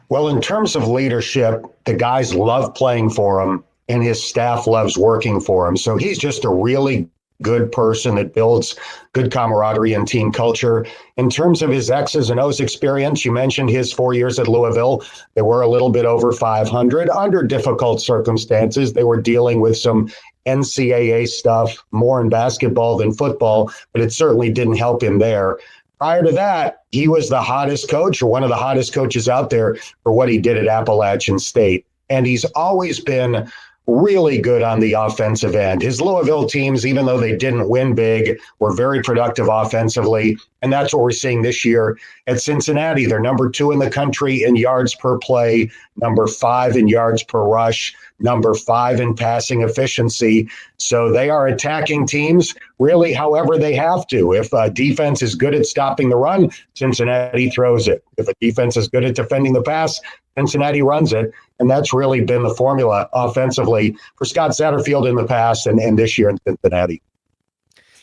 Well, in terms of leadership, the guys love playing for him and his staff loves working for him. So he's just a really good person that builds good camaraderie and team culture. In terms of his X's and O's experience, you mentioned his 4 years at Louisville. They were a little bit over 500 under difficult circumstances. They were dealing with some NCAA stuff, more in basketball than football, but it certainly didn't help him there. Prior to that, he was the hottest coach, or one of the hottest coaches out there, for what he did at Appalachian State. And he's always been really good on the offensive end. His Louisville teams, even though they didn't win big, were very productive offensively. And that's what we're seeing this year at Cincinnati. They're number 2 in the country in yards per play, number 5 in yards per rush, number 5 in passing efficiency. So they are attacking teams really however they have to. If a defense is good at stopping the run, Cincinnati throws it. If a defense is good at defending the pass, Cincinnati runs it. And that's really been the formula offensively for Scott Satterfield in the past and this year in Cincinnati.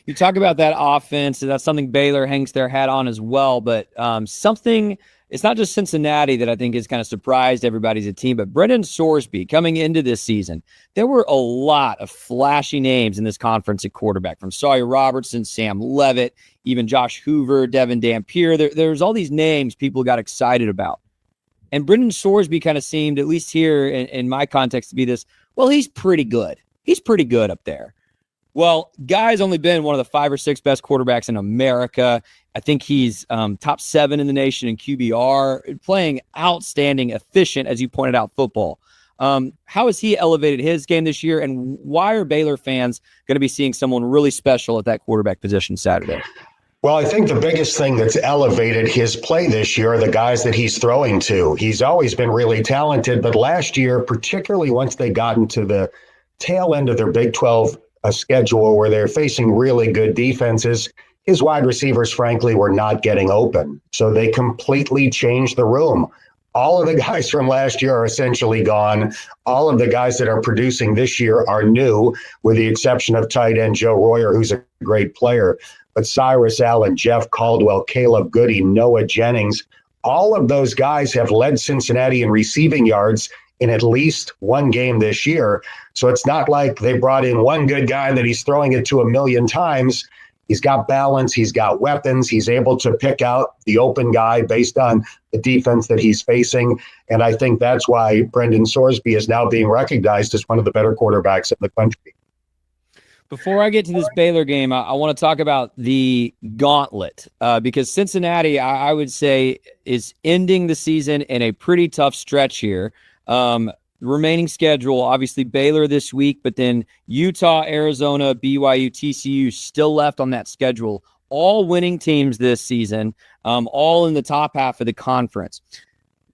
You talk about that offense, and that's something Baylor hangs their hat on as well. But it's not just Cincinnati that I think has kind of surprised everybody as a team, but Brendan Sorsby coming into this season, there were a lot of flashy names in this conference at quarterback, from Sawyer Robertson, Sam Levitt, even Josh Hoover, Devin Dampier. There's all these names people got excited about. And Brendan Sorsby kind of seemed, at least here in my context, to be this, well, he's pretty good. He's pretty good up there. Well, Guy's only been one of the 5 or 6 best quarterbacks in America. I think he's top 7 in the nation in QBR, playing outstanding, efficient, as you pointed out, football. How has he elevated his game this year, and why are Baylor fans going to be seeing someone really special at that quarterback position Saturday? Well, I think the biggest thing that's elevated his play this year are the guys that he's throwing to. He's always been really talented, but last year, particularly once they got into the tail end of their Big 12 schedule where they're facing really good defenses, his wide receivers, frankly, were not getting open. So they completely changed the room. All of the guys from last year are essentially gone. All of the guys that are producing this year are new, with the exception of tight end Joe Royer, who's a great player. But Cyrus Allen, Jeff Caldwell, Caleb Goody, Noah Jennings, all of those guys have led Cincinnati in receiving yards in at least one game this year. So it's not like they brought in one good guy that he's throwing it to a million times. He's got balance. He's got weapons. He's able to pick out the open guy based on the defense that he's facing. And I think that's why Brendan Sorsby is now being recognized as one of the better quarterbacks in the country. Before I get to this Baylor game, I want to talk about the gauntlet because Cincinnati, I would say, is ending the season in a pretty tough stretch here. Remaining schedule, obviously Baylor this week, but then Utah, Arizona, BYU, TCU still left on that schedule. All winning teams this season, all in the top half of the conference.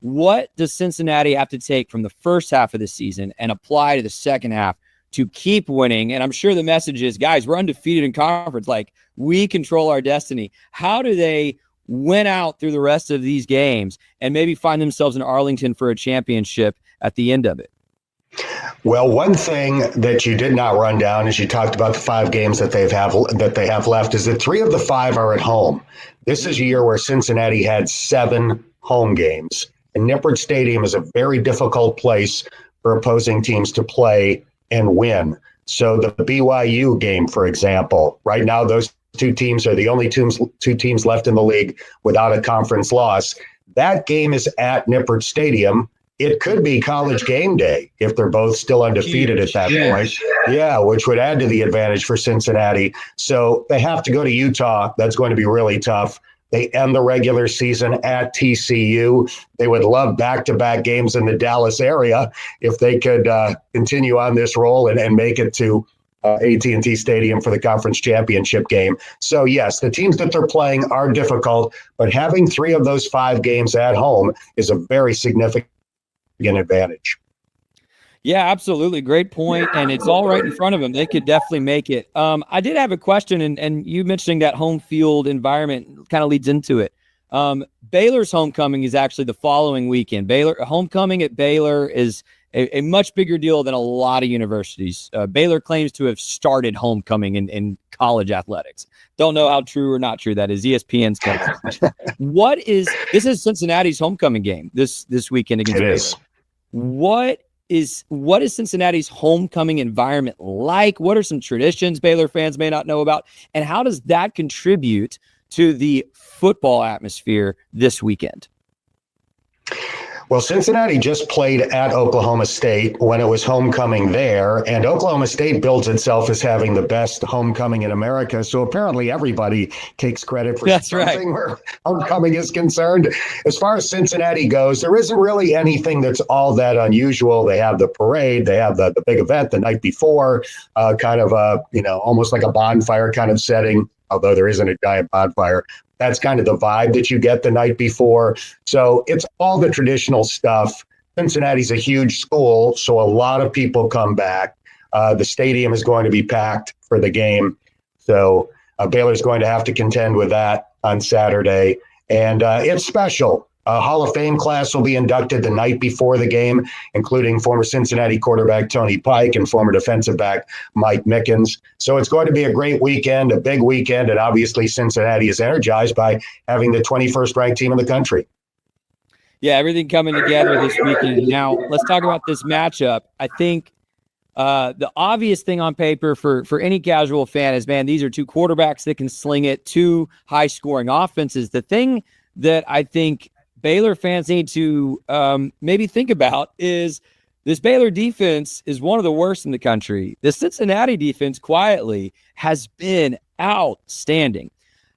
What does Cincinnati have to take from the first half of the season and apply to the second half to keep winning? And I'm sure the message is, guys, we're undefeated in conference. Like, we control our destiny. How do they win out through the rest of these games and maybe find themselves in Arlington for a championship at the end of it? Well, one thing that you did not run down, as you talked about the 5 games that they have left, is that 3 of the 5 are at home. This is a year where Cincinnati had 7 home games. And Nippert Stadium is a very difficult place for opposing teams to play and win. So the BYU game, for example, right now those two teams are the only two teams left in the league without a conference loss. That game is at Nippert Stadium. It could be College game day if they're both still undefeated at that point. Yeah, which would add to the advantage for Cincinnati. So they have to go to Utah. That's going to be really tough. They end the regular season at TCU. They would love back-to-back games in the Dallas area if they could continue on this roll and make it to AT&T Stadium for the conference championship game. So, yes, the teams that they're playing are difficult, but having 3 of those 5 games at home is a very significant advantage. Yeah, absolutely. Great point. And it's all right in front of them. They could definitely make it. I did have a question, and you mentioning that home field environment kind of leads into it. Baylor's homecoming is actually the following weekend. Homecoming at Baylor is a much bigger deal than a lot of universities. Baylor claims to have started homecoming in college athletics. Don't know how true or not true that is. ESPN's claim. This is Cincinnati's homecoming game this weekend against Baylor. What is Cincinnati's homecoming environment like? What are some traditions Baylor fans may not know about? And how does that contribute to the football atmosphere this weekend? Well, Cincinnati just played at Oklahoma State when it was homecoming there, and Oklahoma State builds itself as having the best homecoming in America. So apparently everybody takes credit for something where homecoming is concerned. As far as Cincinnati goes, there isn't really anything that's all that unusual. They have the parade, they have the big event the night before, kind of almost like a bonfire kind of setting, although there isn't a giant bonfire. That's kind of the vibe that you get the night before. So it's all the traditional stuff. Cincinnati's a huge school, so a lot of people come back. The stadium is going to be packed for the game. So Baylor's going to have to contend with that on Saturday. And it's special. Hall of Fame class will be inducted the night before the game, including former Cincinnati quarterback Tony Pike and former defensive back Mike Mickens. So it's going to be a great weekend, a big weekend, and obviously Cincinnati is energized by having the 21st ranked team in the country. Yeah, everything coming together this weekend. Now, let's talk about this matchup. I think the obvious thing on paper for any casual fan is, man, these are 2 quarterbacks that can sling it, 2 high-scoring offenses. The thing that I think Baylor fans need to maybe think about is this Baylor defense is one of the worst in the country. The Cincinnati defense quietly has been outstanding.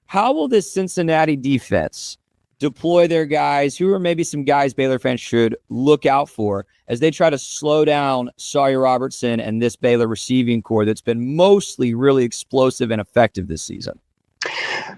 How will this Cincinnati defense deploy their guys, who are maybe some guys Baylor fans should look out for as they try to slow down Sawyer Robertson and this Baylor receiving core that's been mostly really explosive and effective this season?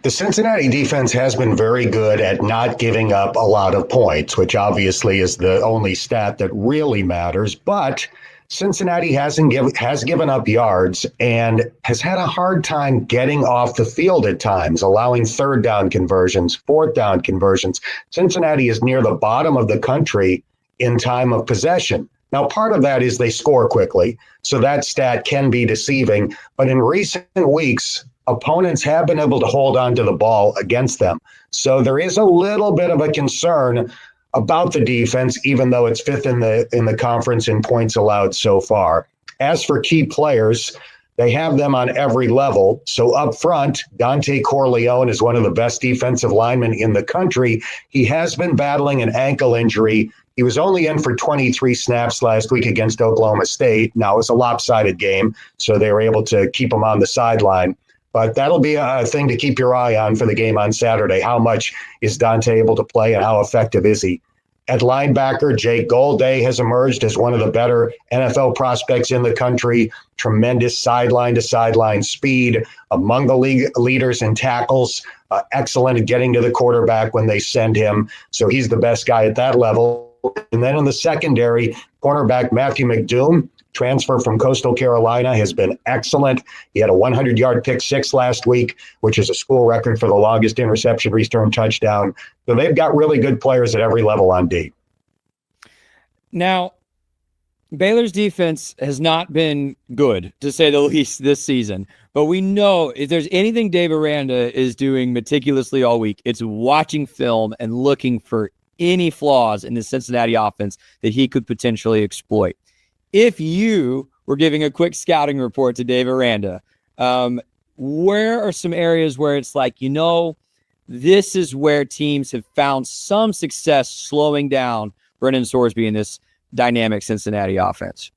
The Cincinnati defense has been very good at not giving up a lot of points, which obviously is the only stat that really matters. But Cincinnati has given up yards and has had a hard time getting off the field at times, allowing 3rd down conversions, 4th down conversions. Cincinnati is near the bottom of the country in time of possession. Now, part of that is they score quickly, so that stat can be deceiving. But in recent weeks, opponents have been able to hold on to the ball against them. So there is a little bit of a concern about the defense, even though it's 5th in the conference in points allowed so far. As for key players, they have them on every level. So up front, Dante Corleone is one of the best defensive linemen in the country. He has been battling an ankle injury. He was only in for 23 snaps last week against Oklahoma State. Now, it was a lopsided game, so they were able to keep him on the sideline. But that'll be a thing to keep your eye on for the game on Saturday. How much is Dante able to play and how effective is he? At linebacker, Jake Golday has emerged as one of the better NFL prospects in the country. Tremendous sideline-to-sideline speed, among the league leaders in tackles, excellent at getting to the quarterback when they send him. So he's the best guy at that level. And then in the secondary, cornerback Matthew McDoom, transfer from Coastal Carolina, has been excellent. He had a 100-yard pick 6 last week, which is a school record for the longest interception return touchdown. So they've got really good players at every level on D. Now, Baylor's defense has not been good, to say the least, this season. But we know if there's anything Dave Aranda is doing meticulously all week, it's watching film and looking for any flaws in the Cincinnati offense that he could potentially exploit. If you we're giving a quick scouting report to Dave Aranda. Where are some areas where it's like, this is where teams have found some success slowing down Brendan Sorsby in this dynamic Cincinnati offense?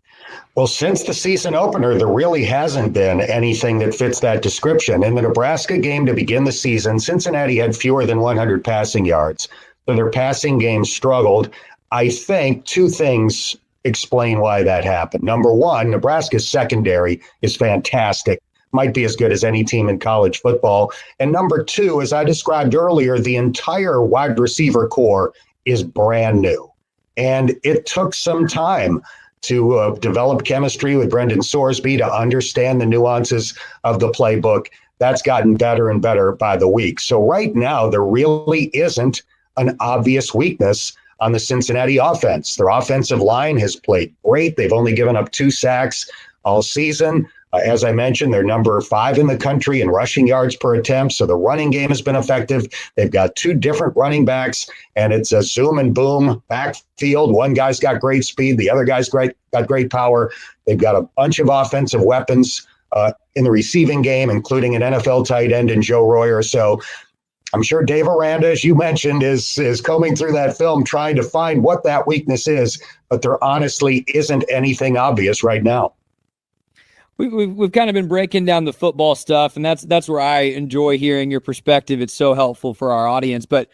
Well, since the season opener, there really hasn't been anything that fits that description. In the Nebraska game to begin the season, Cincinnati had fewer than 100 passing yards. So their passing game struggled. I think two things explain why that happened. Number one, Nebraska's secondary is fantastic. Might be as good as any team in college football. And number two, as I described earlier, the entire wide receiver core is brand new. And it took some time to develop chemistry with Brendan Sorsby, to understand the nuances of the playbook. That's gotten better and better by the week. So right now, there really isn't an obvious weakness on the Cincinnati offense. Their offensive line has played great. They've only given up 2 sacks all season. As I mentioned, they're number 5 in the country in rushing yards per attempt, so the running game has been effective. They've got 2 different running backs, and it's a zoom and boom backfield. One guy's got great speed, the other guy's got great power. They've got a bunch of offensive weapons in the receiving game, including an NFL tight end in Joe Royer. So I'm sure Dave Aranda, as you mentioned, is combing through that film trying to find what that weakness is, but there honestly isn't anything obvious right now. We've kind of been breaking down the football stuff, and that's where I enjoy hearing your perspective. It's so helpful for our audience. But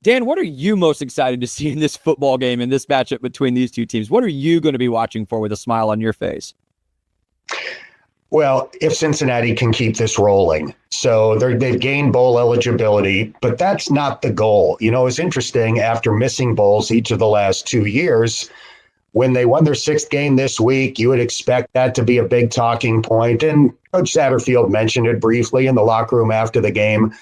Dan, what are you most excited to see in this football game, in this matchup between these two teams? What are you going to be watching for with a smile on your face? Well, if Cincinnati can keep this rolling. So they've gained bowl eligibility, but that's not the goal. It's interesting, after missing bowls each of the last 2 years, when they won their 6th game this week, you would expect that to be a big talking point. And Coach Satterfield mentioned it briefly in the locker room after the game.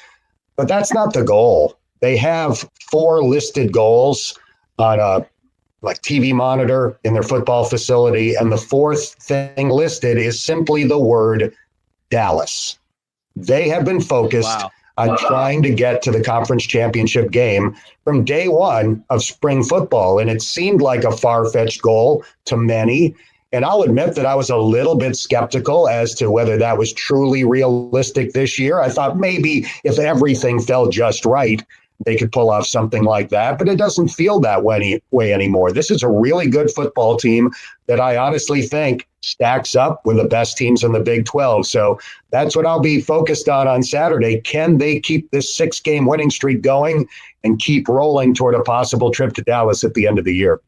But that's not the goal. They have 4 listed goals on a TV monitor in their football facility. And the 4th thing listed is simply the word Dallas. They have been focused on trying to get to the conference championship game from day one of spring football. And it seemed like a far-fetched goal to many. And I'll admit that I was a little bit skeptical as to whether that was truly realistic this year. I thought maybe if everything fell just right, they could pull off something like that, but it doesn't feel that way anymore. This is a really good football team that I honestly think stacks up with the best teams in the Big 12. So that's what I'll be focused on Saturday. Can they keep this 6-game winning streak going and keep rolling toward a possible trip to Dallas at the end of the year?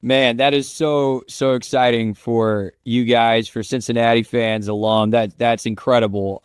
Man, that is so exciting for you guys, for Cincinnati fans, alum. That's incredible.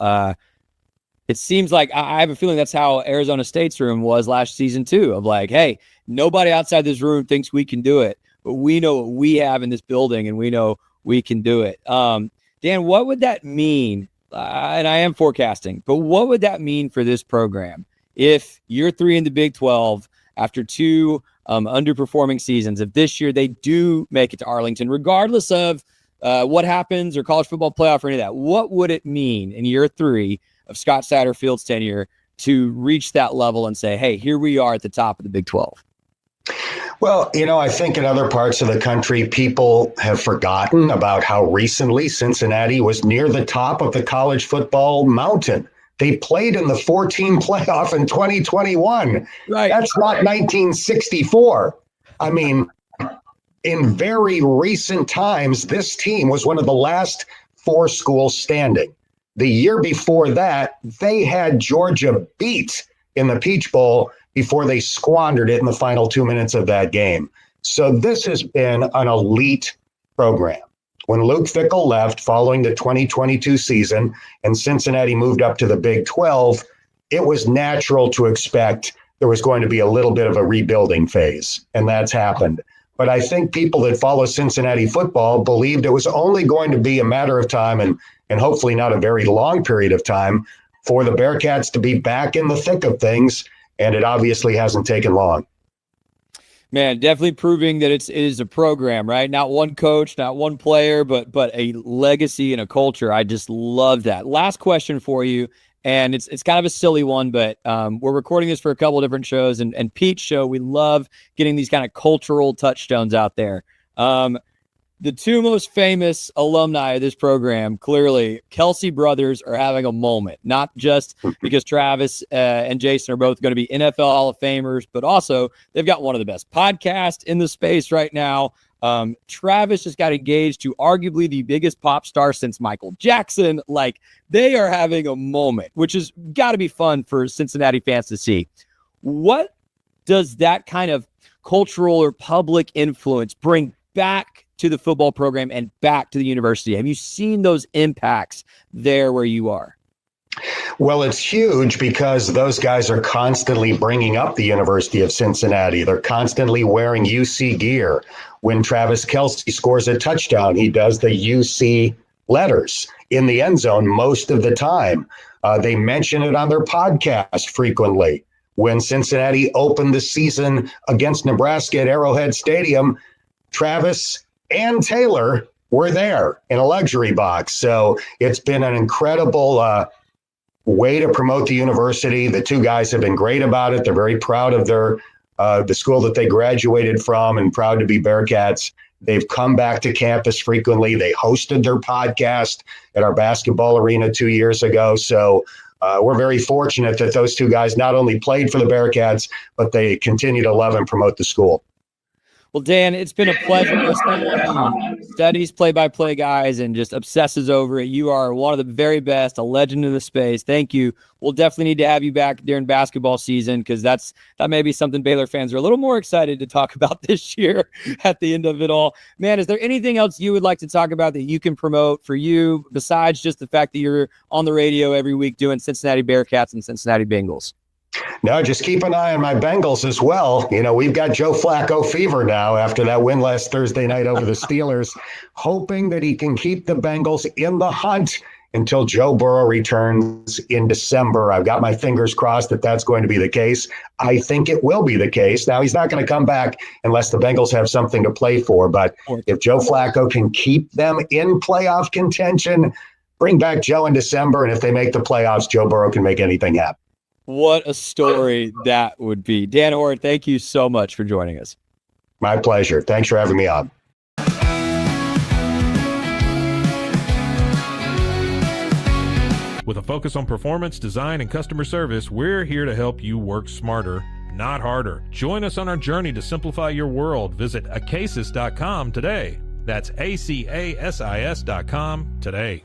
It seems like I have a feeling that's how Arizona State's room was last season too, of like, hey, nobody outside this room thinks we can do it, but we know what we have in this building and we know we can do it. Dan, what would that mean? And I am forecasting, but what would that mean for this program if year 3 in the Big 12, after 2 underperforming seasons, if this year they do make it to Arlington, regardless of what happens or college football playoff or any of that, what would it mean in year 3 of Scott Satterfield's tenure to reach that level and say, hey, here we are at the top of the Big 12? Well, I think in other parts of the country, people have forgotten about how recently Cincinnati was near the top of the college football mountain. They played in the 14 playoff in 2021. Right. That's not 1964. I mean, in very recent times, this team was one of the last 4 schools standing. The year before that, they had Georgia beat in the Peach Bowl before they squandered it in the final 2 minutes of that game. So this has been an elite program. When Luke Fickell left following the 2022 season and Cincinnati moved up to the Big 12, it was natural to expect there was going to be a little bit of a rebuilding phase, and that's happened. But I think people that follow Cincinnati football believed it was only going to be a matter of time and hopefully not a very long period of time for the Bearcats to be back in the thick of things. And it obviously hasn't taken long. Man, definitely proving that it is a program, right? Not one coach, not one player, but a legacy and a culture. I just love that. Last question for you, and it's kind of a silly one, but we're recording this for a couple of different shows, and Pete's show, we love getting these kind of cultural touchstones out there. the two most famous alumni of this program, clearly, Kelsey brothers are having a moment, not just because Travis and Jason are both going to be NFL Hall of Famers, but also they've got one of the best podcasts in the space right now. Travis just got engaged to arguably the biggest pop star since Michael Jackson. Like, they are having a moment, which has got to be fun for Cincinnati fans to see. What does that kind of cultural or public influence bring back to the football program and back to the university? Have you seen those impacts there where you are? Well, it's huge because those guys are constantly bringing up the University of Cincinnati. They're constantly wearing UC gear. When Travis Kelce scores a touchdown, he does the UC letters in the end zone most of the time. They mention it on their podcast frequently. When Cincinnati opened the season against Nebraska at Arrowhead Stadium, Travis and Taylor were there in a luxury box. So it's been an incredible way to promote the university. The two guys have been great about it. They're very proud of their the school that they graduated from and proud to be Bearcats. They've come back to campus frequently. They hosted their podcast at our basketball arena 2 years ago. So we're very fortunate that those two guys not only played for the Bearcats, but they continue to love and promote the school. Well, Dan, it's been a pleasure listening to you. Studies play-by-play guys and just obsesses over it. You are one of the very best, a legend in the space. Thank you. We'll definitely need to have you back during basketball season because that may be something Baylor fans are a little more excited to talk about this year at the end of it all. Man, is there anything else you would like to talk about that you can promote for you besides just the fact that you're on the radio every week doing Cincinnati Bearcats and Cincinnati Bengals? No, just keep an eye on my Bengals as well. You know, we've got Joe Flacco fever now after that win last Thursday night over the Steelers, hoping that he can keep the Bengals in the hunt until Joe Burrow returns in December. I've got my fingers crossed that that's going to be the case. I think it will be the case. Now, he's not going to come back unless the Bengals have something to play for. But if Joe Flacco can keep them in playoff contention, bring back Joe in December. And if they make the playoffs, Joe Burrow can make anything happen. What a story that would be. Dan Hoard, thank you so much for joining us. My pleasure. Thanks for having me on. With a focus on performance, design, and customer service, we're here to help you work smarter, not harder. Join us on our journey to simplify your world. Visit acasis.com today. That's ACASIS.com today.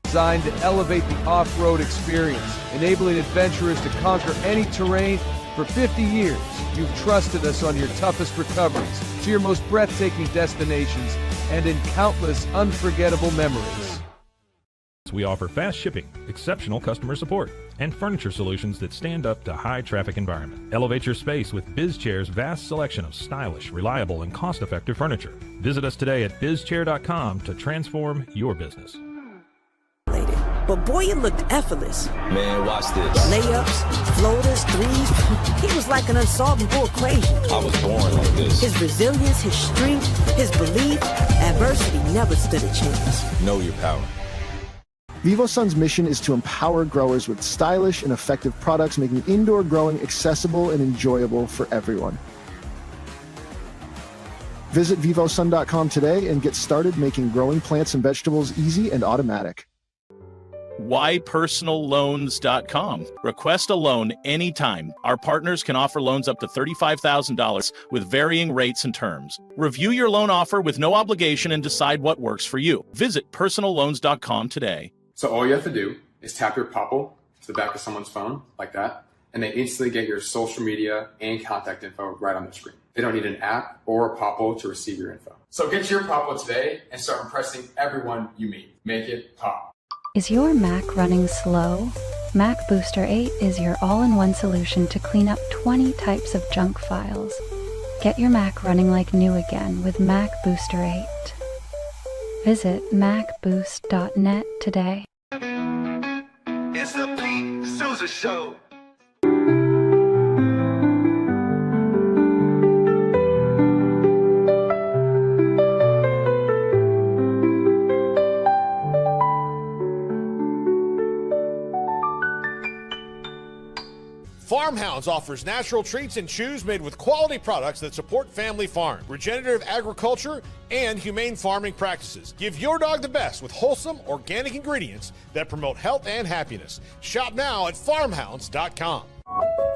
Designed to elevate the off-road experience, enabling adventurers to conquer any terrain. For 50 years, you've trusted us on your toughest recoveries, to your most breathtaking destinations, and in countless unforgettable memories. We offer fast shipping, exceptional customer support, and furniture solutions that stand up to high traffic environment. Elevate your space with BizChair's vast selection of stylish, reliable, and cost-effective furniture. Visit us today at bizchair.com to transform your business. But boy, it looked effortless. Man, watch this. Layups, floaters, threes. He was like an unsolvable equation. I was born like this. His resilience, his strength, his belief, adversity never stood a chance. Know your power. VivoSun's mission is to empower growers with stylish and effective products, making indoor growing accessible and enjoyable for everyone. Visit vivosun.com today and get started making growing plants and vegetables easy and automatic. whypersonalloans.com. Request a loan anytime. Our partners can offer loans up to $35,000 with varying rates and terms. Review your loan offer with no obligation and decide what works for you. Visit personalloans.com today. So all you have to do is tap your Popple to the back of someone's phone like that, and they instantly get your social media and contact info right on their screen. They don't need an app or a Popple to receive your info. So get your Popple today and start impressing everyone you meet. Make it pop. Is your Mac running slow? Mac Booster 8 is your all-in-one solution to clean up 20 types of junk files. Get your Mac running like new again with Mac Booster 8. Visit macboost.net today. It's the Pete Sousa Show. Farmhounds offers natural treats and chews made with quality products that support family farm, regenerative agriculture, and humane farming practices. Give your dog the best with wholesome, organic ingredients that promote health and happiness. Shop now at farmhounds.com.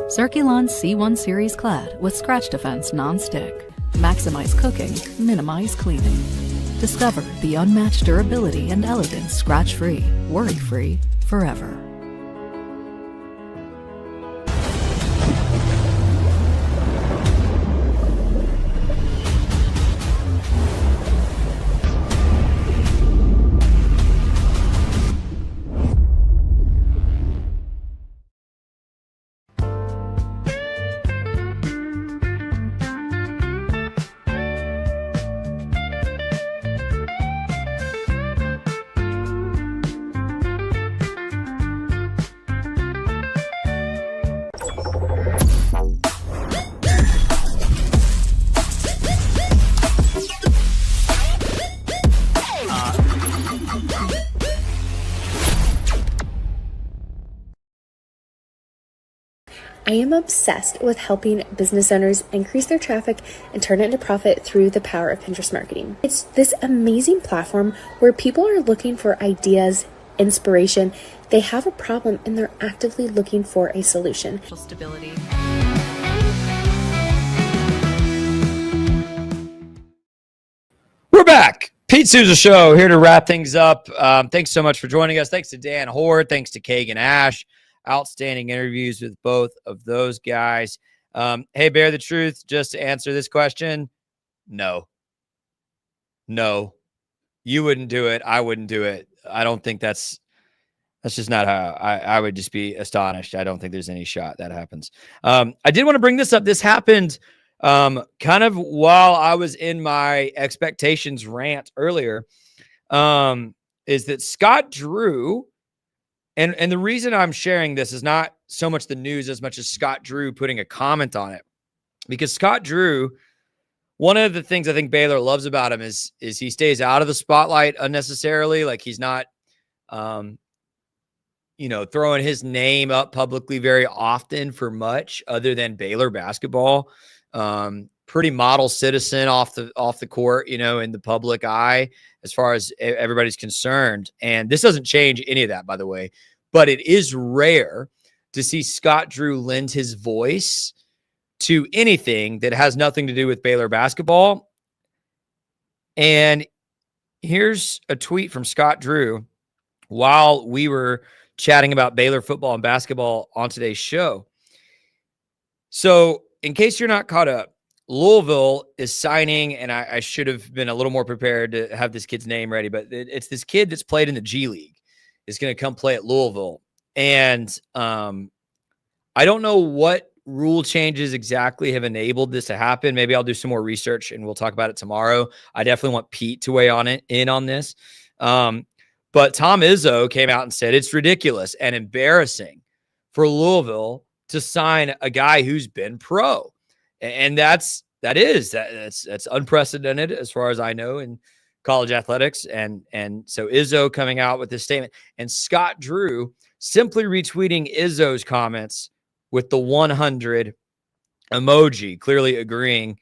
Circulon C1 Series Clad with Scratch Defense Non-Stick. Maximize cooking, minimize cleaning. Discover the unmatched durability and elegance scratch-free, worry-free, forever. I am obsessed with helping business owners increase their traffic and turn it into profit through the power of Pinterest marketing. It's this amazing platform where people are looking for ideas, inspiration. They have a problem and they're actively looking for a solution. Stability. We're back. Pete Sousa Show here to wrap things up. Thanks so much for joining us. Thanks to Dan Hoard. Thanks to Kaegan Ash. Outstanding interviews with both of those guys. Hey, Bear the Truth, just to answer this question, no. You wouldn't do it. I wouldn't do it. I don't think that's just not how I would just be astonished. I don't think there's any shot that happens. I did want to bring this up. This happened kind of while I was in my expectations rant earlier, is that Scott Drew, and the reason I'm sharing this is not so much the news as much as Scott Drew putting a comment on it. Because Scott Drew, one of the things I think Baylor loves about him is he stays out of the spotlight unnecessarily. Like he's not, throwing his name up publicly very often for much other than Baylor basketball. Pretty model citizen off the court, in the public eye as far as everybody's concerned. And this doesn't change any of that, by the way, but it is rare to see Scott Drew lend his voice to anything that has nothing to do with Baylor basketball. And here's a tweet from Scott Drew while we were chatting about Baylor football and basketball on today's show. So in case you're not caught up, Louisville is signing, and I should have been a little more prepared to have this kid's name ready, but it's this kid that's played in the G League is going to come play at Louisville. And I don't know what rule changes exactly have enabled this to happen. Maybe I'll do some more research and we'll talk about it tomorrow. I definitely want Pete to weigh in on this. But Tom Izzo came out and said it's ridiculous and embarrassing for Louisville to sign a guy who's been pro. And that's unprecedented as far as I know in college athletics. And so Izzo coming out with this statement, and Scott Drew simply retweeting Izzo's comments with the 100 emoji, clearly agreeing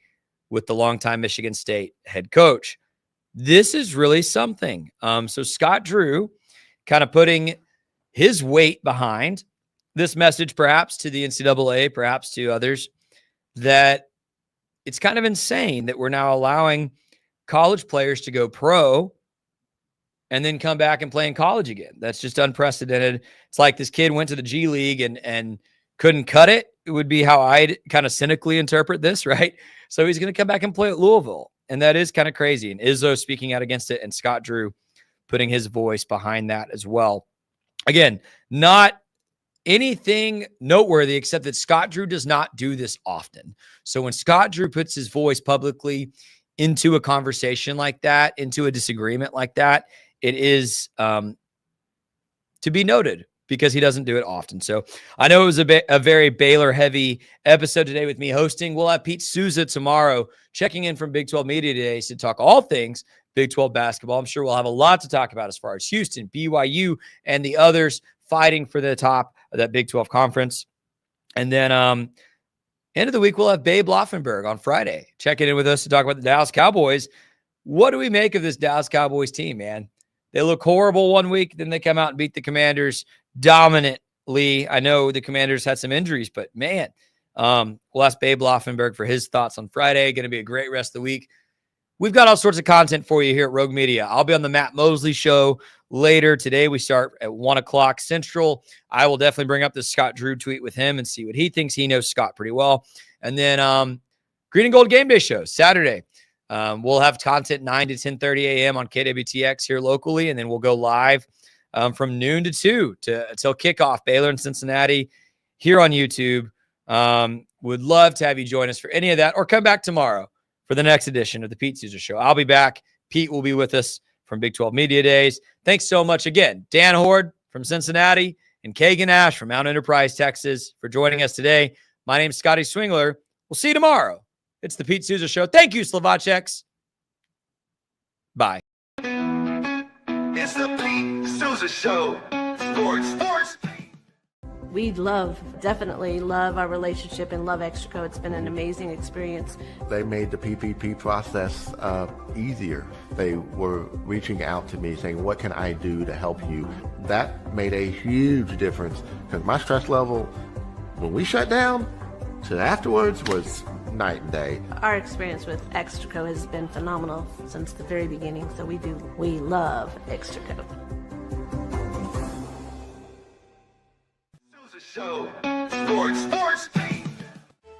with the longtime Michigan State head coach. This is really something. So Scott Drew kind of putting his weight behind this message, perhaps to the NCAA, perhaps to others, that it's kind of insane that we're now allowing college players to go pro and then come back and play in college again. That's just unprecedented. It's like this kid went to the G League and couldn't cut it. It would be how I'd kind of cynically interpret this, right? So he's going to come back and play at Louisville. And that is kind of crazy. And Izzo speaking out against it, and Scott Drew putting his voice behind that as well. Again, not anything noteworthy except that Scott Drew does not do this often. So when Scott Drew puts his voice publicly into a conversation like that, into a disagreement like that, it is to be noted because he doesn't do it often. So I know it was a very Baylor heavy episode today with me hosting. We'll have Pete Sousa tomorrow checking in from Big 12 Media today to talk all things Big 12 basketball. I'm sure we'll have a lot to talk about as far as Houston, BYU, and the others fighting for the top of that Big 12 conference. And then end of the week, we'll have Babe Laufenberg on Friday checking in with us to talk about the Dallas Cowboys. What do we make of this Dallas Cowboys team, man? They look horrible one week, then they come out and beat the Commanders dominantly. I know the Commanders had some injuries, but man, we'll ask Babe Laufenberg for his thoughts on Friday. Going to be a great rest of the week. We've got all sorts of content for you here at Rogue Media. I'll be on the Matt Mosley show later today. We start at 1 o'clock Central. I will definitely bring up the Scott Drew tweet with him and see what he thinks. He knows Scott pretty well. And then Green and Gold Game Day show Saturday. We'll have content 9 to 10:30 a.m. on KWTX here locally, and then we'll go live from noon to 2 until kickoff, Baylor and Cincinnati here on YouTube. Would love to have you join us for any of that, or come back tomorrow for the next edition of the Pete Sousa Show. I'll be back. Pete will be with us from Big 12 Media Days. Thanks so much again, Dan Hoard from Cincinnati and Kaegan Ash from Mount Enterprise, Texas, for joining us today. My name's Scotty Swingler. We'll see you tomorrow. It's the Pete Sousa Show. Thank you, Slovaceks. Bye. It's the Pete Sousa Show. Sports. We definitely love our relationship and love Extraco. It's been an amazing experience. They made the PPP process easier. They were reaching out to me saying, what can I do to help you? That made a huge difference because my stress level, when we shut down, to afterwards was night and day. Our experience with Extraco has been phenomenal since the very beginning, so we love Extraco. Show. Sports.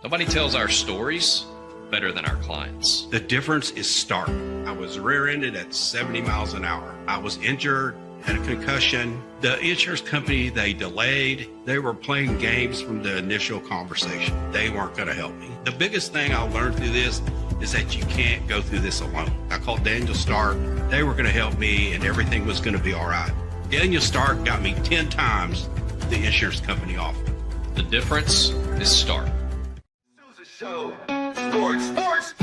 Nobody tells our stories better than our clients. The difference is stark. I was rear-ended at 70 miles an hour. I was injured, had a concussion. The insurance company, they delayed. They were playing games from the initial conversation. They weren't going to help me. The biggest thing I learned through this is that you can't go through this alone. I called Daniel Stark. They were going to help me, and everything was going to be all right. Daniel Stark got me 10 times the insurance company offered. The difference is stark. Show. Sports.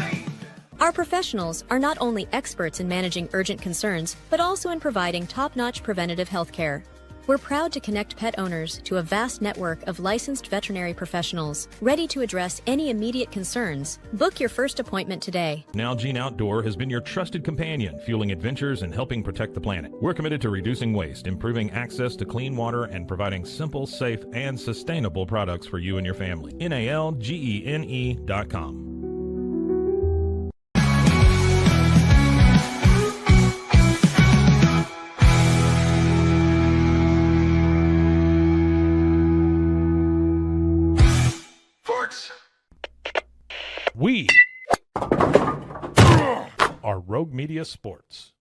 Our professionals are not only experts in managing urgent concerns, but also in providing top-notch preventative health care. We're proud to connect pet owners to a vast network of licensed veterinary professionals, ready to address any immediate concerns. Book your first appointment today. Nalgene Outdoor has been your trusted companion, fueling adventures and helping protect the planet. We're committed to reducing waste, improving access to clean water, and providing simple, safe, and sustainable products for you and your family. NALGENE.com. We are Rogue Media Sports.